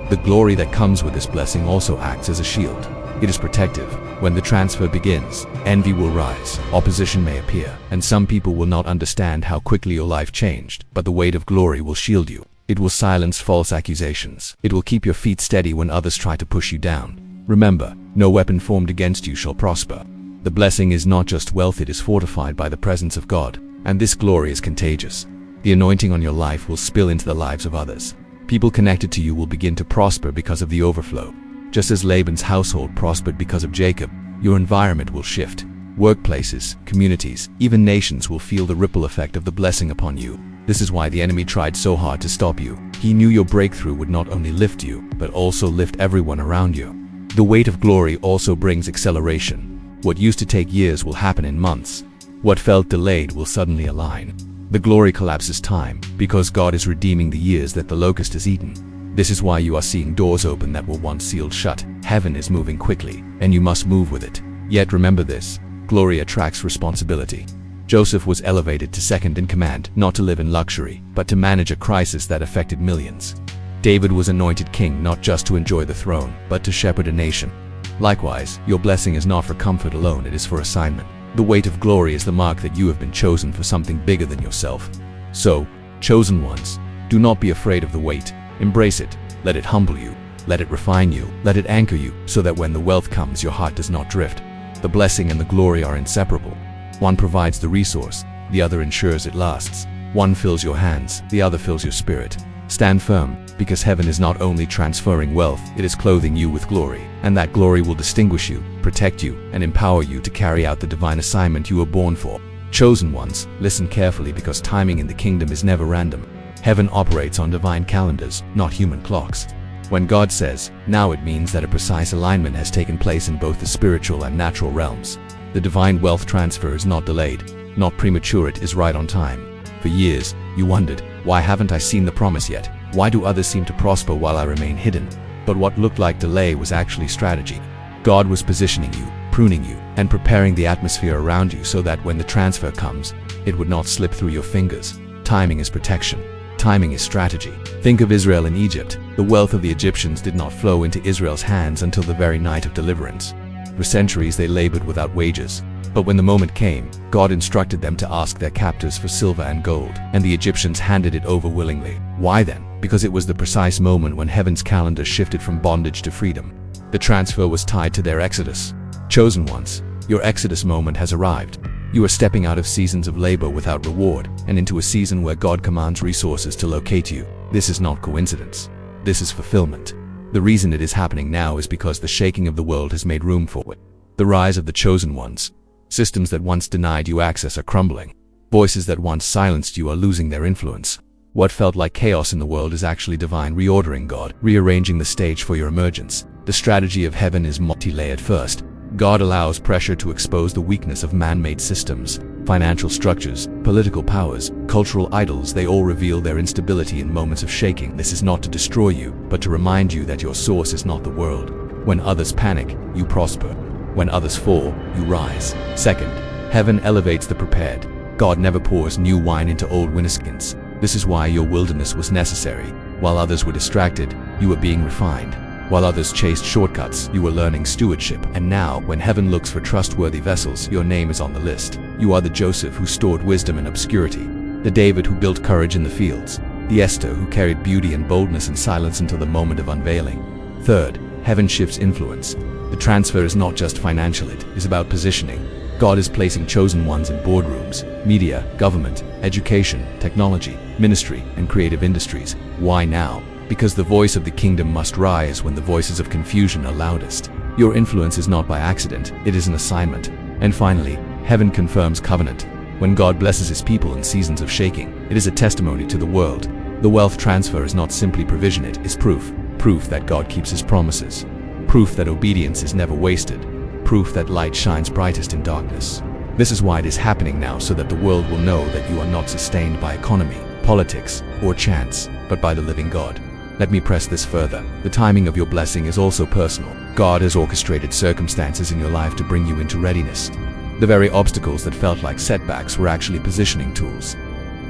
The glory that comes with this blessing also acts as a shield. It is protective. When the transfer begins, envy will rise, opposition may appear, and some people will not understand how quickly your life changed, but the weight of glory will shield you. It will silence false accusations. It will keep your feet steady when others try to push you down. Remember, no weapon formed against you shall prosper. The blessing is not just wealth, it is fortified by the presence of God, and this glory is contagious. The anointing on your life will spill into the lives of others. People connected to you will begin to prosper because of the overflow. Just as Laban's household prospered because of Jacob, your environment will shift. Workplaces, communities, even nations will feel the ripple effect of the blessing upon you. This is why the enemy tried so hard to stop you. He knew your breakthrough would not only lift you, but also lift everyone around you. The weight of glory also brings acceleration. What used to take years will happen in months. What felt delayed will suddenly align. The glory collapses time, because God is redeeming the years that the locust has eaten. This is why you are seeing doors open that were once sealed shut. Heaven is moving quickly, and you must move with it. Yet remember this, glory attracts responsibility. Joseph was elevated to second in command, not to live in luxury, but to manage a crisis that affected millions. David was anointed king not just to enjoy the throne, but to shepherd a nation. Likewise, your blessing is not for comfort alone, it is for assignment. The weight of glory is the mark that you have been chosen for something bigger than yourself. So, chosen ones, do not be afraid of the weight. Embrace it. Let it humble you. Let it refine you. Let it anchor you, so that when the wealth comes, your heart does not drift. The blessing and the glory are inseparable. One provides the resource, the other ensures it lasts. One fills your hands, the other fills your spirit. Stand firm, because heaven is not only transferring wealth, it is clothing you with glory. And that glory will distinguish you, protect you, and empower you to carry out the divine assignment you were born for. Chosen ones, listen carefully because timing in the kingdom is never random. Heaven operates on divine calendars, not human clocks. When God says, now, it means that a precise alignment has taken place in both the spiritual and natural realms. The divine wealth transfer is not delayed, not premature, it is right on time. For years, you wondered, why haven't I seen the promise yet? Why do others seem to prosper while I remain hidden? But what looked like delay was actually strategy. God was positioning you, pruning you, and preparing the atmosphere around you so that when the transfer comes, it would not slip through your fingers. Timing is protection. Timing is strategy. Think of Israel in Egypt. The wealth of the Egyptians did not flow into Israel's hands until the very night of deliverance. For centuries they labored without wages. But when the moment came, God instructed them to ask their captors for silver and gold, and the Egyptians handed it over willingly. Why then? Because it was the precise moment when heaven's calendar shifted from bondage to freedom. The transfer was tied to their exodus. Chosen ones, your exodus moment has arrived. You are stepping out of seasons of labor without reward and into a season where God commands resources to locate you. This is not coincidence. This is fulfillment. The reason it is happening now is because the shaking of the world has made room for it. The rise of the chosen ones. Systems that once denied you access are crumbling. Voices that once silenced you are losing their influence. What felt like chaos in the world is actually divine reordering, God rearranging the stage for your emergence. The strategy of heaven is multi-layered. First, God allows pressure to expose the weakness of man-made systems, financial structures, political powers, cultural idols. They all reveal their instability in moments of shaking. This is not to destroy you, but to remind you that your source is not the world. When others panic, you prosper. When others fall, you rise. Second, heaven elevates the prepared. God never pours new wine into old wineskins. This is why your wilderness was necessary. While others were distracted, you were being refined. While others chased shortcuts, you were learning stewardship. And now, when heaven looks for trustworthy vessels, your name is on the list. You are the Joseph who stored wisdom in obscurity, the David who built courage in the fields, the Esther who carried beauty and boldness in silence until the moment of unveiling. Third, heaven shifts influence. The transfer is not just financial, it is about positioning. God is placing chosen ones in boardrooms, media, government, education, technology, ministry, and creative industries. Why now? Because the voice of the kingdom must rise when the voices of confusion are loudest. Your influence is not by accident, it is an assignment. And finally, heaven confirms covenant. When God blesses his people in seasons of shaking, it is a testimony to the world. The wealth transfer is not simply provision, it is proof. Proof that God keeps his promises. Proof that obedience is never wasted. Proof that light shines brightest in darkness. This is why it is happening now, so that the world will know that you are not sustained by economy, politics, or chance, but by the living God. Let me press this further. The timing of your blessing is also personal. God has orchestrated circumstances in your life to bring you into readiness. The very obstacles that felt like setbacks were actually positioning tools.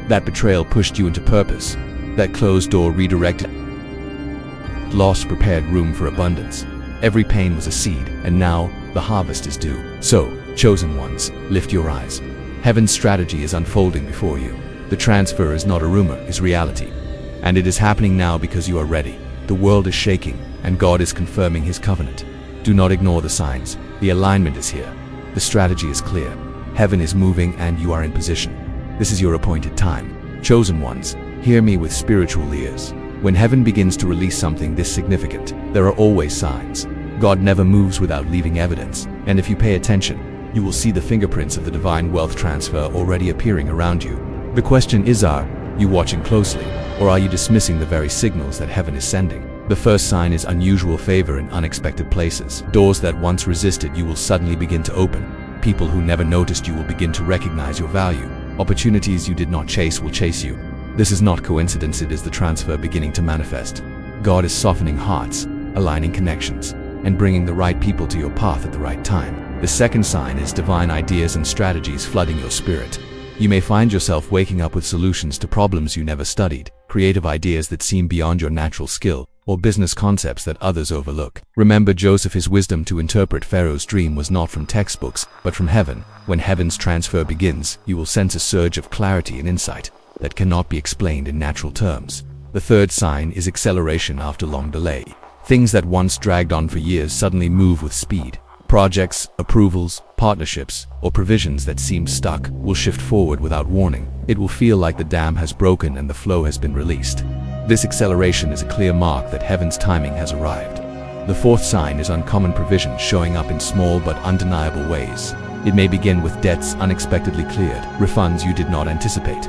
That betrayal pushed you into purpose. That closed door redirected. Loss prepared room for abundance. Every pain was a seed, and now the harvest is due. So, chosen ones, lift your eyes. Heaven's strategy is unfolding before you. The transfer is not a rumor, it's reality. And it is happening now because you are ready. The world is shaking, and God is confirming his covenant. Do not ignore the signs. The alignment is here. The strategy is clear. Heaven is moving and you are in position. This is your appointed time. Chosen ones, hear me with spiritual ears. When heaven begins to release something this significant, there are always signs. God never moves without leaving evidence, and if you pay attention, you will see the fingerprints of the divine wealth transfer already appearing around you. The question is, are you watching closely, or are you dismissing the very signals that heaven is sending? The first sign is unusual favor in unexpected places. Doors that once resisted you will suddenly begin to open. People who never noticed you will begin to recognize your value. Opportunities you did not chase will chase you. This is not coincidence, it is the transfer beginning to manifest. God is softening hearts, aligning connections, and bringing the right people to your path at the right time. The second sign is divine ideas and strategies flooding your spirit. You may find yourself waking up with solutions to problems you never studied, creative ideas that seem beyond your natural skill, or business concepts that others overlook. Remember Joseph, his wisdom to interpret Pharaoh's dream was not from textbooks, but from heaven. When heaven's transfer begins, you will sense a surge of clarity and insight that cannot be explained in natural terms. The third sign is acceleration after long delay. Things that once dragged on for years suddenly move with speed. Projects, approvals, partnerships, or provisions that seemed stuck will shift forward without warning. It will feel like the dam has broken and the flow has been released. This acceleration is a clear mark that heaven's timing has arrived. The fourth sign is uncommon provision showing up in small but undeniable ways. It may begin with debts unexpectedly cleared, refunds you did not anticipate,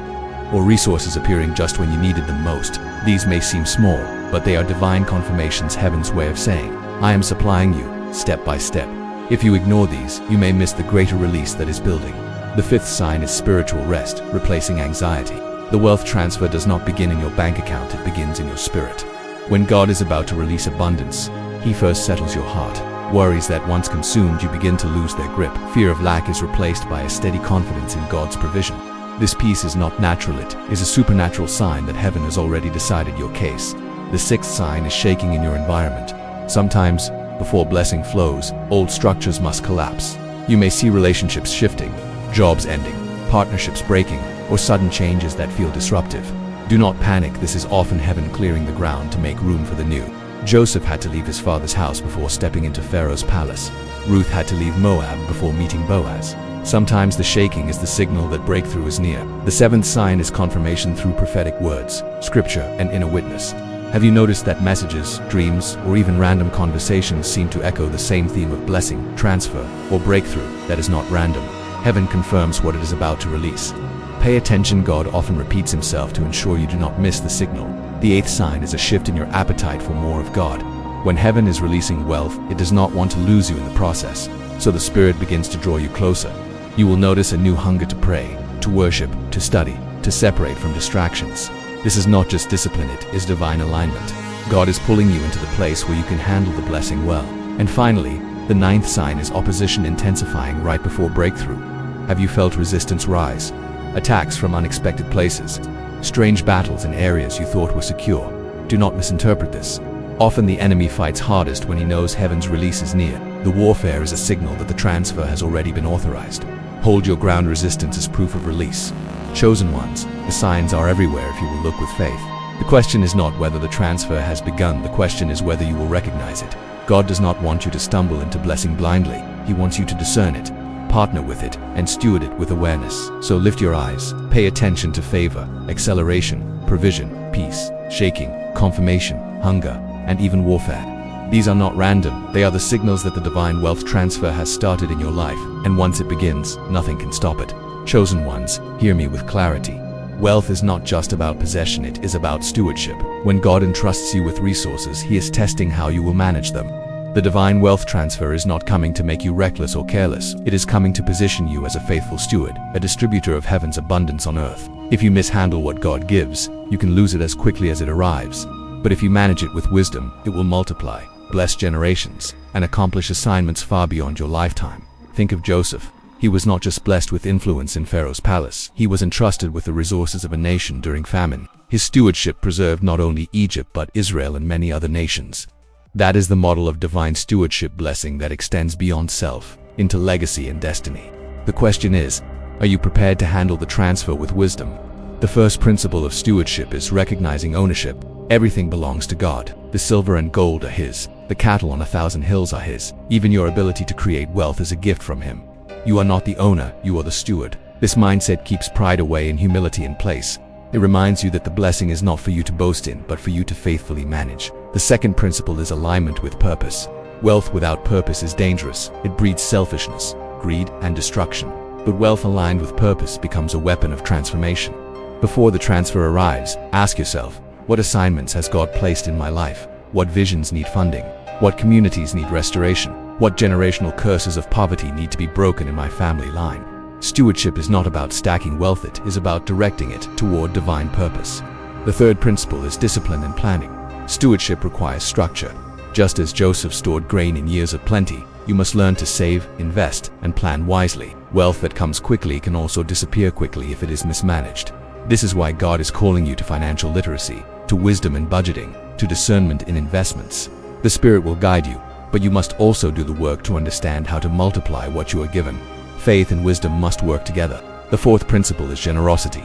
or resources appearing just when you needed them most. These may seem small, but they are divine confirmations, heaven's way of saying, I am supplying you, step by step. If you ignore these, you may miss the greater release that is building. The fifth sign is spiritual rest, replacing anxiety. The wealth transfer does not begin in your bank account, it begins in your spirit. When God is about to release abundance, He first settles your heart. Worries that once consumed you begin to lose their grip. Fear of lack is replaced by a steady confidence in God's provision. This peace is not natural, it is a supernatural sign that heaven has already decided your case. The sixth sign is shaking in your environment. Sometimes, before blessing flows, old structures must collapse. You may see relationships shifting, jobs ending, partnerships breaking, or sudden changes that feel disruptive. Do not panic, this is often heaven clearing the ground to make room for the new. Joseph had to leave his father's house before stepping into Pharaoh's palace. Ruth had to leave Moab before meeting Boaz. Sometimes the shaking is the signal that breakthrough is near. The seventh sign is confirmation through prophetic words, scripture, and inner witness. Have you noticed that messages, dreams, or even random conversations seem to echo the same theme of blessing, transfer, or breakthrough? That is not random. Heaven confirms what it is about to release. Pay attention, God often repeats Himself to ensure you do not miss the signal. The eighth sign is a shift in your appetite for more of God. When heaven is releasing wealth, it does not want to lose you in the process, so the Spirit begins to draw you closer. You will notice a new hunger to pray, to worship, to study, to separate from distractions. This is not just discipline, it is divine alignment. God is pulling you into the place where you can handle the blessing well. And finally, the ninth sign is opposition intensifying right before breakthrough. Have you felt resistance rise? Attacks from unexpected places, strange battles in areas you thought were secure. Do not misinterpret this. Often the enemy fights hardest when he knows heaven's release is near. The warfare is a signal that the transfer has already been authorized. Hold your ground, resistance is proof of release. Chosen ones, the signs are everywhere if you will look with faith. The question is not whether the transfer has begun, the question is whether you will recognize it. God does not want you to stumble into blessing blindly. He wants you to discern it, partner with it, and steward it with awareness. So lift your eyes, pay attention to favor, acceleration, provision, peace, shaking, confirmation, hunger, and even warfare. These are not random, they are the signals that the divine wealth transfer has started in your life, and once it begins, nothing can stop it. Chosen ones, hear me with clarity. Wealth is not just about possession, it is about stewardship. When God entrusts you with resources, He is testing how you will manage them. The divine wealth transfer is not coming to make you reckless or careless. It is coming to position you as a faithful steward, a distributor of heaven's abundance on earth. If you mishandle what God gives, you can lose it as quickly as it arrives. But if you manage it with wisdom, it will multiply, bless generations, and accomplish assignments far beyond your lifetime. Think of Joseph. He was not just blessed with influence in Pharaoh's palace. He was entrusted with the resources of a nation during famine. His stewardship preserved not only Egypt but Israel and many other nations. That is the model of divine stewardship, blessing that extends beyond self, into legacy and destiny. The question is, are you prepared to handle the transfer with wisdom? The first principle of stewardship is recognizing ownership. Everything belongs to God. The silver and gold are His. The cattle on 1,000 hills are His. Even your ability to create wealth is a gift from Him. You are not the owner, you are the steward. This mindset keeps pride away and humility in place. It reminds you that the blessing is not for you to boast in, but for you to faithfully manage. The second principle is alignment with purpose. Wealth without purpose is dangerous. It breeds selfishness, greed, and destruction. But wealth aligned with purpose becomes a weapon of transformation. Before the transfer arrives, ask yourself, what assignments has God placed in my life? What visions need funding? What communities need restoration? What generational curses of poverty need to be broken in my family line? Stewardship is not about stacking wealth, it is about directing it toward divine purpose. The third principle is discipline and planning. Stewardship requires structure. Just as Joseph stored grain in years of plenty, you must learn to save, invest, and plan wisely. Wealth that comes quickly can also disappear quickly if it is mismanaged. This is why God is calling you to financial literacy, to wisdom in budgeting, to discernment in investments. The Spirit will guide you, but you must also do the work to understand how to multiply what you are given. Faith and wisdom must work together. The fourth principle is generosity.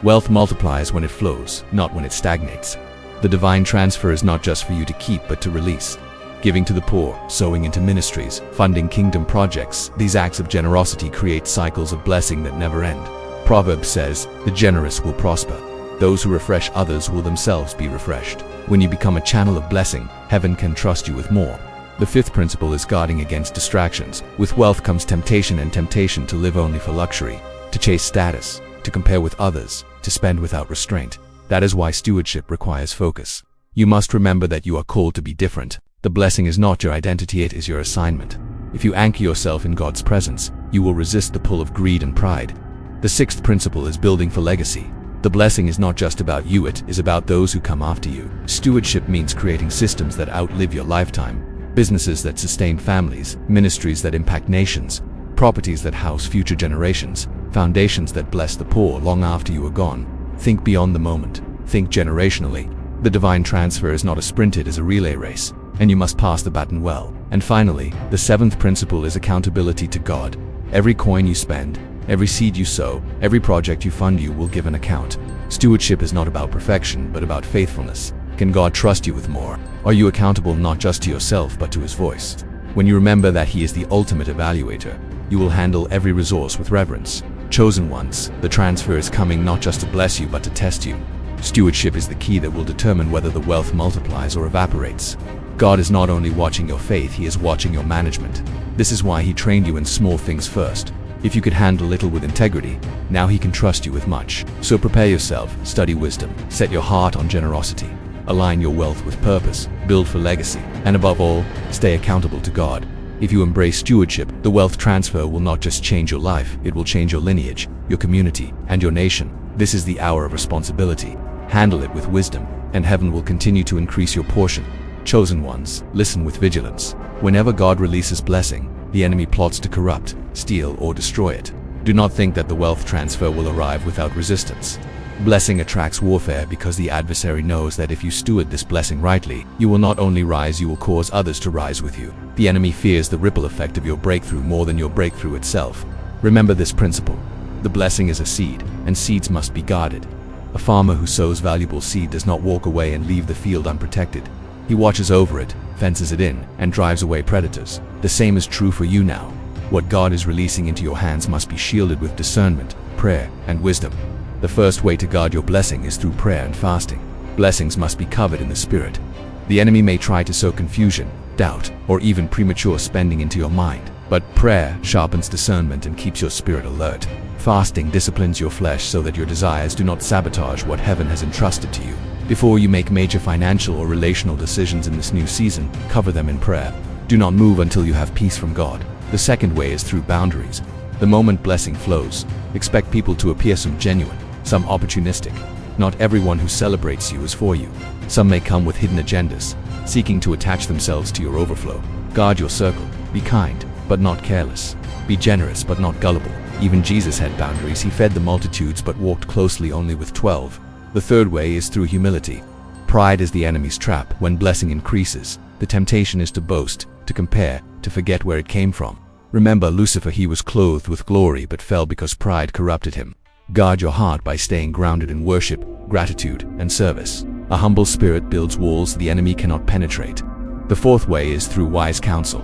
Wealth multiplies when it flows, not when it stagnates. The divine transfer is not just for you to keep but to release. Giving to the poor, sowing into ministries, funding kingdom projects, these acts of generosity create cycles of blessing that never end. Proverbs says, "The generous will prosper. Those who refresh others will themselves be refreshed." When you become a channel of blessing, heaven can trust you with more. The fifth principle is guarding against distractions. With wealth comes temptation, and temptation to live only for luxury, to chase status, to compare with others, to spend without restraint. That is why stewardship requires focus. You must remember that you are called to be different. The blessing is not your identity, it is your assignment. If you anchor yourself in God's presence, you will resist the pull of greed and pride. The sixth principle is building for legacy. The blessing is not just about you, it is about those who come after you. Stewardship means creating systems that outlive your lifetime, businesses that sustain families, ministries that impact nations, properties that house future generations, foundations that bless the poor long after you are gone. Think beyond the moment. Think generationally. The divine transfer is not a sprint, it is a relay race, and you must pass the baton well. And finally, the seventh principle is accountability to God. Every coin you spend, every seed you sow, every project you fund, you will give an account. Stewardship is not about perfection, but about faithfulness. Can God trust you with more? Are you accountable not just to yourself, but to His voice? When you remember that He is the ultimate evaluator, you will handle every resource with reverence. Chosen ones, the transfer is coming not just to bless you, but to test you. Stewardship is the key that will determine whether the wealth multiplies or evaporates. God is not only watching your faith, He is watching your management. This is why He trained you in small things first. If you could handle little with integrity, now He can trust you with much. So prepare yourself, study wisdom, set your heart on generosity, align your wealth with purpose, build for legacy, and above all, stay accountable to God. If you embrace stewardship, the wealth transfer will not just change your life, it will change your lineage, your community, and your nation. This is the hour of responsibility. Handle it with wisdom, and heaven will continue to increase your portion. Chosen ones, listen with vigilance. Whenever God releases blessing, the enemy plots to corrupt, steal, or destroy it. Do not think that the wealth transfer will arrive without resistance. Blessing attracts warfare because the adversary knows that if you steward this blessing rightly, you will not only rise, you will cause others to rise with you. The enemy fears the ripple effect of your breakthrough more than your breakthrough itself. Remember this principle. The blessing is a seed, and seeds must be guarded. A farmer who sows valuable seed does not walk away and leave the field unprotected. He watches over it, fences it in, and drives away predators. The same is true for you now. What God is releasing into your hands must be shielded with discernment, prayer, and wisdom. The first way to guard your blessing is through prayer and fasting. Blessings must be covered in the Spirit. The enemy may try to sow confusion, doubt, or even premature spending into your mind, but prayer sharpens discernment and keeps your spirit alert. Fasting disciplines your flesh so that your desires do not sabotage what heaven has entrusted to you. Before you make major financial or relational decisions in this new season, cover them in prayer. Do not move until you have peace from God. The second way is through boundaries. The moment blessing flows, expect people to appear some genuine, some opportunistic. Not everyone who celebrates you is for you. Some may come with hidden agendas, seeking to attach themselves to your overflow. Guard your circle. Be kind, but not careless. Be generous, but not gullible. Even Jesus had boundaries. He fed the multitudes, but walked closely only with 12. The third way is through humility. Pride is the enemy's trap. When blessing increases, the temptation is to boast, to compare, to forget where it came from. Remember Lucifer, he was clothed with glory but fell because pride corrupted him. Guard your heart by staying grounded in worship, gratitude, and service. A humble spirit builds walls the enemy cannot penetrate. The fourth way is through wise counsel.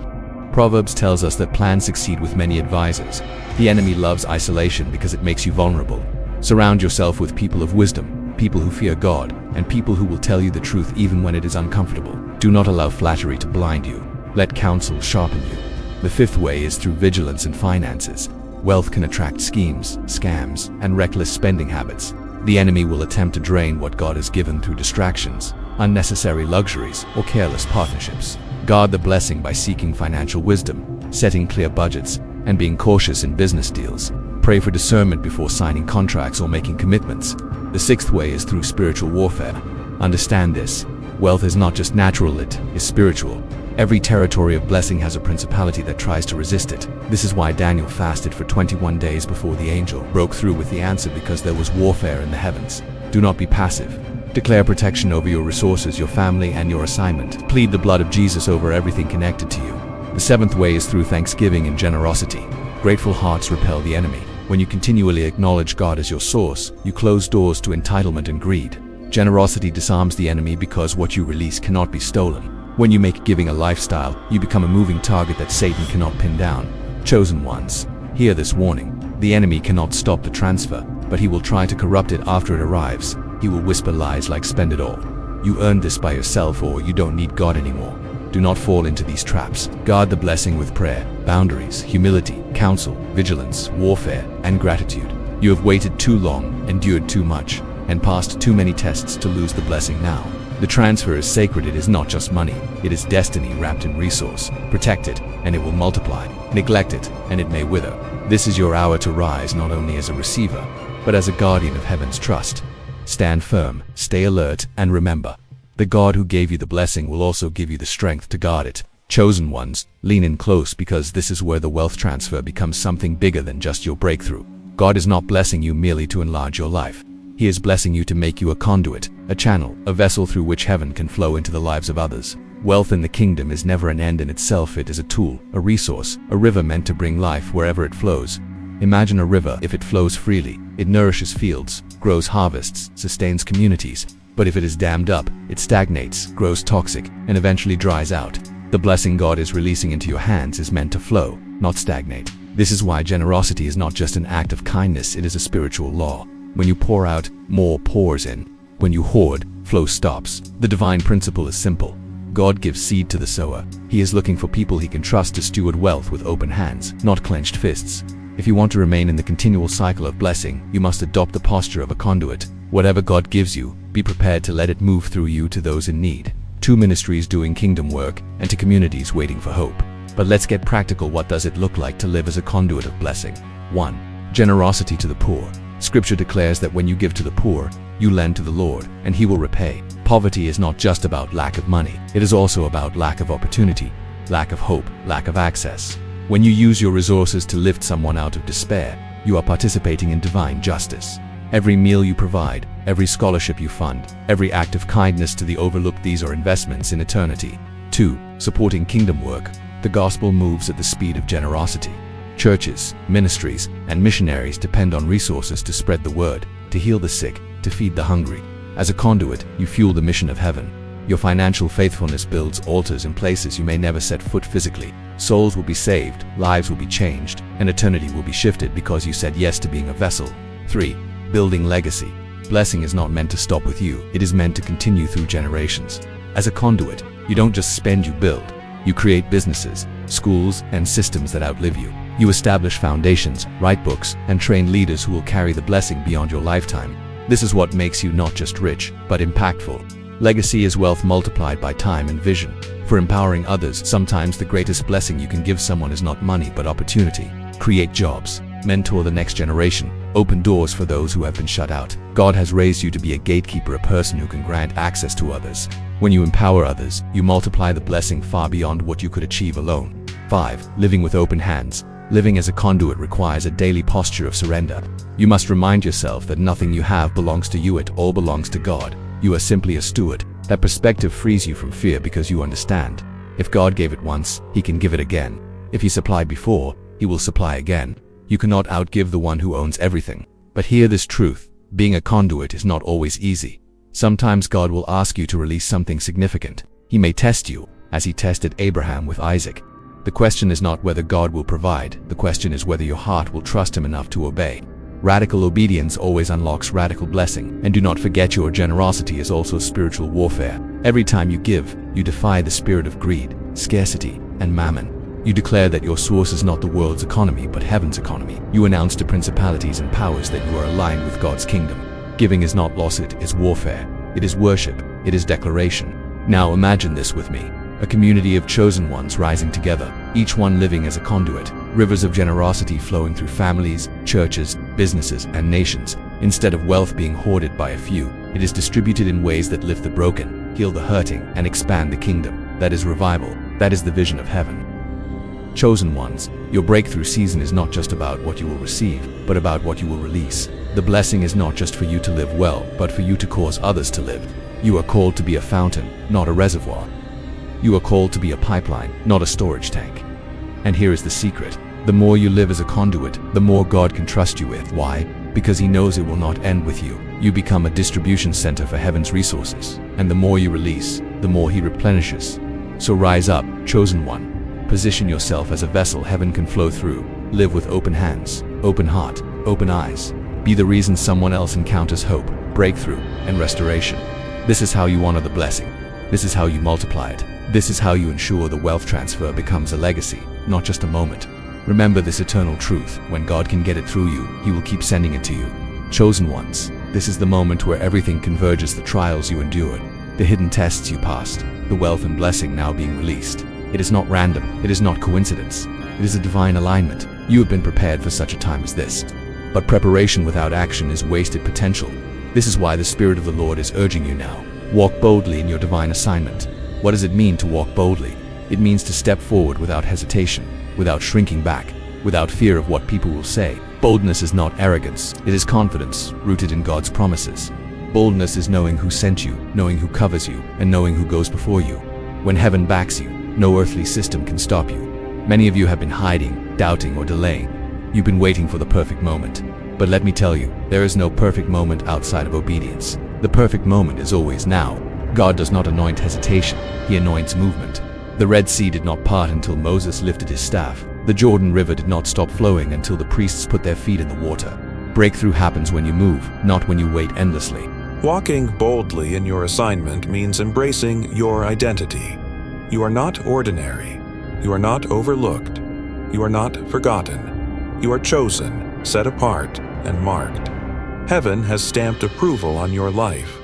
Proverbs tells us that plans succeed with many advisors. The enemy loves isolation because it makes you vulnerable. Surround yourself with people of wisdom, people who fear God, and people who will tell you the truth even when it is uncomfortable. Do not allow flattery to blind you. Let counsel sharpen you. The fifth way is through vigilance in finances. Wealth can attract schemes, scams, and reckless spending habits. The enemy will attempt to drain what God has given through distractions, unnecessary luxuries, or careless partnerships. Guard the blessing by seeking financial wisdom, setting clear budgets, and being cautious in business deals. Pray for discernment before signing contracts or making commitments. The sixth way is through spiritual warfare. Understand this. Wealth is not just natural, it is spiritual. Every territory of blessing has a principality that tries to resist it. This is why Daniel fasted for 21 days before the angel broke through with the answer, because there was warfare in the heavens. Do not be passive. Declare protection over your resources, your family, and your assignment. Plead the blood of Jesus over everything connected to you. The seventh way is through thanksgiving and generosity. Grateful hearts repel the enemy. When you continually acknowledge God as your source, you close doors to entitlement and greed. Generosity disarms the enemy because what you release cannot be stolen. When you make giving a lifestyle, you become a moving target that Satan cannot pin down. Chosen ones, hear this warning. The enemy cannot stop the transfer, but he will try to corrupt it after it arrives. He will whisper lies like spend it all. You earned this by yourself, or you don't need God anymore. Do not fall into these traps. Guard the blessing with prayer, boundaries, humility, counsel, vigilance, warfare, and gratitude. You have waited too long, endured too much, and passed too many tests to lose the blessing now. The transfer is sacred. It is not just money. It is destiny wrapped in resource. Protect it, and it will multiply. Neglect it, and it may wither. This is your hour to rise, not only as a receiver, but as a guardian of heaven's trust. Stand firm, stay alert, and remember, the God who gave you the blessing will also give you the strength to guard it. Chosen ones, lean in close, because this is where the wealth transfer becomes something bigger than just your breakthrough. God is not blessing you merely to enlarge your life. He is blessing you to make you a conduit, a channel, a vessel through which heaven can flow into the lives of others. Wealth in the kingdom is never an end in itself. It is a tool, a resource, a river meant to bring life wherever it flows. Imagine a river. If it flows freely, it nourishes fields, grows harvests, sustains communities. But if it is dammed up, it stagnates, grows toxic, and eventually dries out. The blessing God is releasing into your hands is meant to flow, not stagnate. This is why generosity is not just an act of kindness, it is a spiritual law. When you pour out, more pours in. When you hoard, flow stops. The divine principle is simple. God gives seed to the sower. He is looking for people he can trust to steward wealth with open hands, not clenched fists. If you want to remain in the continual cycle of blessing, you must adopt the posture of a conduit. Whatever God gives you, be prepared to let it move through you to those in need, to ministries doing kingdom work, and to communities waiting for hope. But let's get practical. What does it look like to live as a conduit of blessing? 1. Generosity to the poor. Scripture declares that when you give to the poor, you lend to the Lord, and He will repay. Poverty is not just about lack of money. It is also about lack of opportunity, lack of hope, lack of access. When you use your resources to lift someone out of despair, you are participating in divine justice. Every meal you provide, every scholarship you fund, every act of kindness to the overlooked, these are investments in eternity. 2. Supporting kingdom work. The gospel moves at the speed of generosity. Churches, ministries, and missionaries depend on resources to spread the word, to heal the sick, to feed the hungry. As a conduit, you fuel the mission of heaven. Your financial faithfulness builds altars in places you may never set foot physically. Souls will be saved, lives will be changed, and eternity will be shifted because you said yes to being a vessel. 3. Building legacy. Blessing is not meant to stop with you. It is meant to continue through generations. As a conduit, you don't just spend, you build. You create businesses, schools, and systems that outlive you. You establish foundations, write books, and train leaders who will carry the blessing beyond your lifetime. This is what makes you not just rich, but impactful. Legacy is wealth multiplied by time and vision. For empowering others, sometimes the greatest blessing you can give someone is not money but opportunity. Create jobs, mentor the next generation, open doors for those who have been shut out. God has raised you to be a gatekeeper, a person who can grant access to others. When you empower others, you multiply the blessing far beyond what you could achieve alone. 5. Living with open hands. Living as a conduit requires a daily posture of surrender. You must remind yourself that nothing you have belongs to you, it all belongs to God. You are simply a steward. That perspective frees you from fear because you understand. If God gave it once, He can give it again. If He supplied before, He will supply again. You cannot outgive the one who owns everything. But hear this truth: being a conduit is not always easy. Sometimes God will ask you to release something significant. He may test you, as He tested Abraham with Isaac. The question is not whether God will provide, the question is whether your heart will trust Him enough to obey. Radical obedience always unlocks radical blessing, and do not forget your generosity is also spiritual warfare. Every time you give, you defy the spirit of greed, scarcity, and mammon. You declare that your source is not the world's economy but heaven's economy. You announce to principalities and powers that you are aligned with God's kingdom. Giving is not loss, it is warfare. It is worship. It is declaration. Now imagine this with me. A community of chosen ones rising together, each one living as a conduit, rivers of generosity flowing through families, churches, businesses, and nations. Instead of wealth being hoarded by a few, it is distributed in ways that lift the broken, heal the hurting, and expand the kingdom. That is revival. That is the vision of heaven. Chosen ones, your breakthrough season is not just about what you will receive, but about what you will release. The blessing is not just for you to live well, but for you to cause others to live. You are called to be a fountain, not a reservoir. You are called to be a pipeline, not a storage tank. And here is the secret. The more you live as a conduit, the more God can trust you with. Why? Because He knows it will not end with you. You become a distribution center for heaven's resources. And the more you release, the more He replenishes. So rise up, chosen one. Position yourself as a vessel heaven can flow through. Live with open hands, open heart, open eyes. Be the reason someone else encounters hope, breakthrough, and restoration. This is how you honor the blessing. This is how you multiply it. This is how you ensure the wealth transfer becomes a legacy, not just a moment. Remember this eternal truth: when God can get it through you, He will keep sending it to you. Chosen ones, this is the moment where everything converges: the trials you endured, the hidden tests you passed, the wealth and blessing now being released. It is not random, it is not coincidence, it is a divine alignment. You have been prepared for such a time as this. But preparation without action is wasted potential. This is why the Spirit of the Lord is urging you now. Walk boldly in your divine assignment. What does it mean to walk boldly? It means to step forward without hesitation, without shrinking back, without fear of what people will say. Boldness is not arrogance, it is confidence, rooted in God's promises. Boldness is knowing who sent you, knowing who covers you, and knowing who goes before you. When heaven backs you, no earthly system can stop you. Many of you have been hiding, doubting, or delaying. You've been waiting for the perfect moment. But let me tell you, there is no perfect moment outside of obedience. The perfect moment is always now. God does not anoint hesitation, He anoints movement. The Red Sea did not part until Moses lifted his staff. The Jordan River did not stop flowing until the priests put their feet in the water. Breakthrough happens when you move, not when you wait endlessly. Walking boldly in your assignment means embracing your identity. You are not ordinary. You are not overlooked. You are not forgotten. You are chosen, set apart, and marked. Heaven has stamped approval on your life.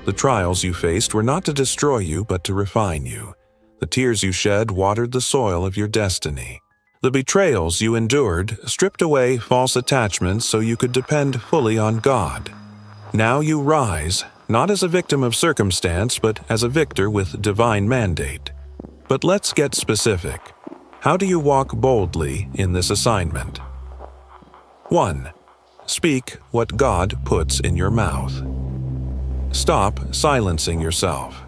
The trials you faced were not to destroy you, but to refine you. The tears you shed watered the soil of your destiny. The betrayals you endured stripped away false attachments so you could depend fully on God. Now you rise, not as a victim of circumstance, but as a victor with divine mandate. But let's get specific. How do you walk boldly in this assignment? 1. Speak what God puts in your mouth. Stop silencing yourself.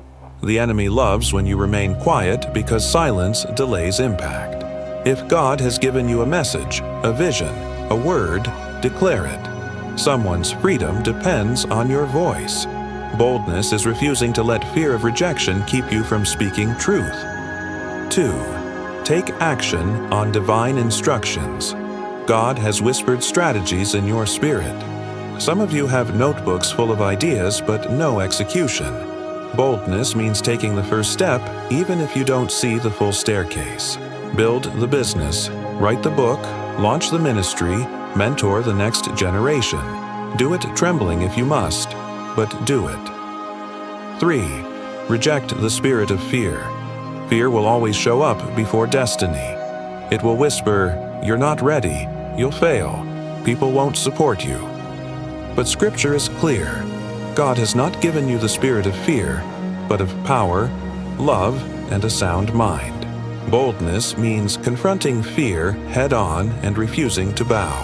The enemy loves when you remain quiet because silence delays impact. If God has given you a message, a vision, a word, declare it. Someone's freedom depends on your voice. Boldness is refusing to let fear of rejection keep you from speaking truth. 2. Take action on divine instructions. God has whispered strategies in your spirit. Some of you have notebooks full of ideas but no execution. Boldness means taking the first step even if you don't see the full staircase. Build the business, write the book, launch the ministry, mentor the next generation. Do it trembling if you must, but do it. 3. Reject the spirit of fear. Fear will always show up before destiny. It will whisper, "You're not ready, you'll fail, people won't support you." But Scripture is clear. God has not given you the spirit of fear, but of power, love, and a sound mind. Boldness means confronting fear head-on and refusing to bow.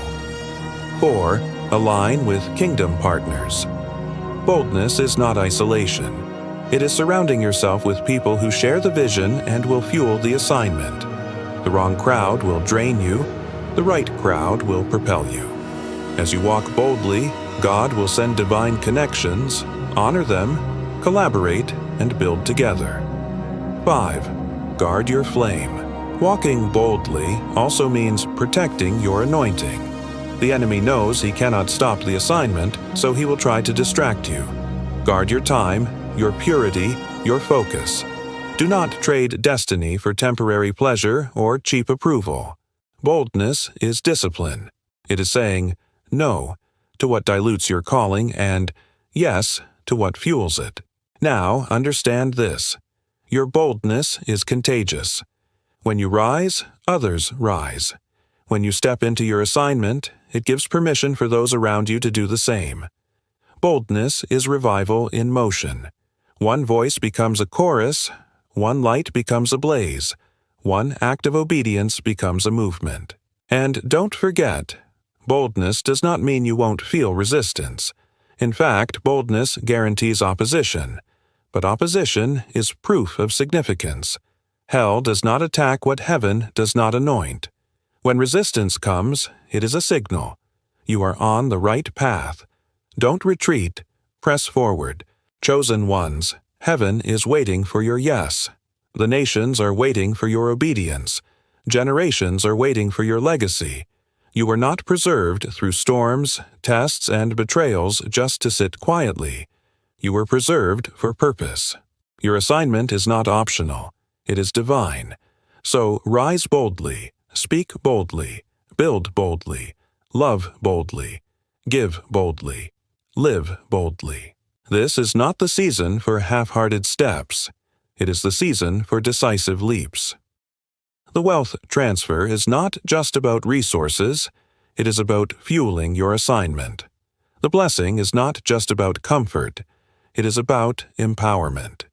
4. Align with kingdom partners. Boldness is not isolation. It is surrounding yourself with people who share the vision and will fuel the assignment. The wrong crowd will drain you. The right crowd will propel you. As you walk boldly, God will send divine connections, honor them, collaborate, and build together. 5. Guard your flame. Walking boldly also means protecting your anointing. The enemy knows he cannot stop the assignment, so he will try to distract you. Guard your time, your purity, your focus. Do not trade destiny for temporary pleasure or cheap approval. Boldness is discipline. It is saying no to what dilutes your calling and yes to what fuels it. Now, understand this. Your boldness is contagious. When you rise, others rise. When you step into your assignment, it gives permission for those around you to do the same. Boldness is revival in motion. One voice becomes a chorus, one light becomes a blaze, one act of obedience becomes a movement. And don't forget, boldness does not mean you won't feel resistance. In fact, boldness guarantees opposition. But opposition is proof of significance. Hell does not attack what heaven does not anoint. When resistance comes, it is a signal. You are on the right path. Don't retreat. Press forward. Chosen ones, heaven is waiting for your yes. The nations are waiting for your obedience. Generations are waiting for your legacy. You were not preserved through storms, tests, and betrayals just to sit quietly. You were preserved for purpose. Your assignment is not optional. It is divine. So rise boldly, speak boldly, build boldly, love boldly, give boldly, live boldly. This is not the season for half-hearted steps. It is the season for decisive leaps. The wealth transfer is not just about resources, it is about fueling your assignment. The blessing is not just about comfort, it is about empowerment.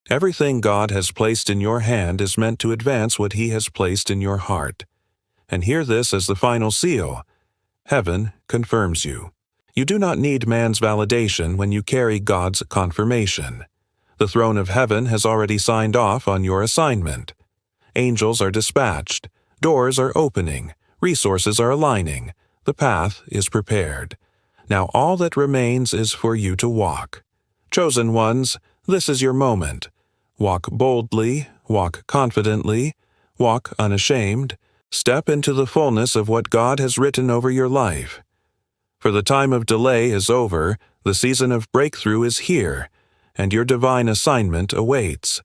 Everything God has placed in your hand is meant to advance what He has placed in your heart. And hear this as the final seal. Heaven confirms you. You do not need man's validation when you carry God's confirmation. The throne of heaven has already signed off on your assignment. Angels are dispatched, doors are opening, resources are aligning, the path is prepared. Now all that remains is for you to walk. Chosen ones, this is your moment. Walk boldly, walk confidently, walk unashamed, step into the fullness of what God has written over your life. For the time of delay is over, the season of breakthrough is here, and your divine assignment awaits.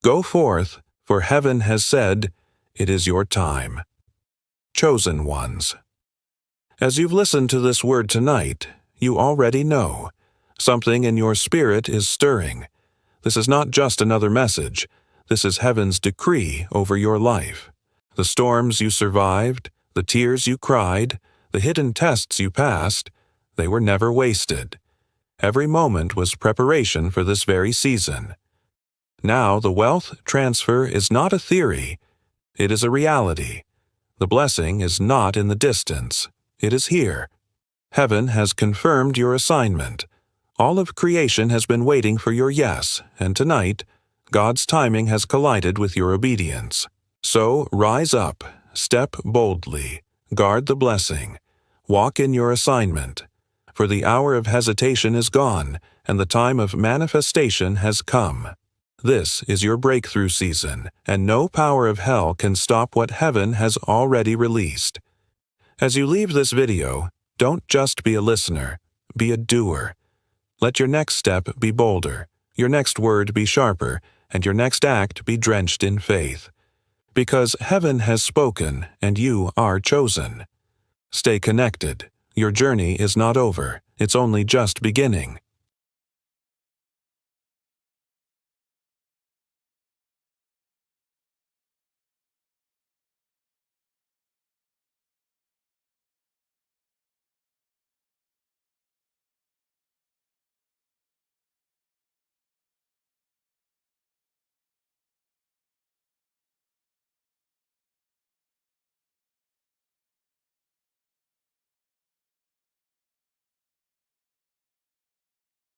Go forth, for heaven has said, it is your time. Chosen ones. As you've listened to this word tonight, you already know. Something in your spirit is stirring. This is not just another message. This is heaven's decree over your life. The storms you survived, the tears you cried, the hidden tests you passed, they were never wasted. Every moment was preparation for this very season. Now the wealth transfer is not a theory. It is a reality. The blessing is not in the distance. It is here. Heaven has confirmed your assignment. All of creation has been waiting for your yes, and tonight, God's timing has collided with your obedience. So rise up, step boldly, guard the blessing, walk in your assignment. For the hour of hesitation is gone, and the time of manifestation has come. This is your breakthrough season, and no power of hell can stop what heaven has already released. As you leave this video, don't just be a listener, be a doer. Let your next step be bolder, your next word be sharper, and your next act be drenched in faith. Because heaven has spoken, and you are chosen. Stay connected. Your journey is not over, it's only just beginning.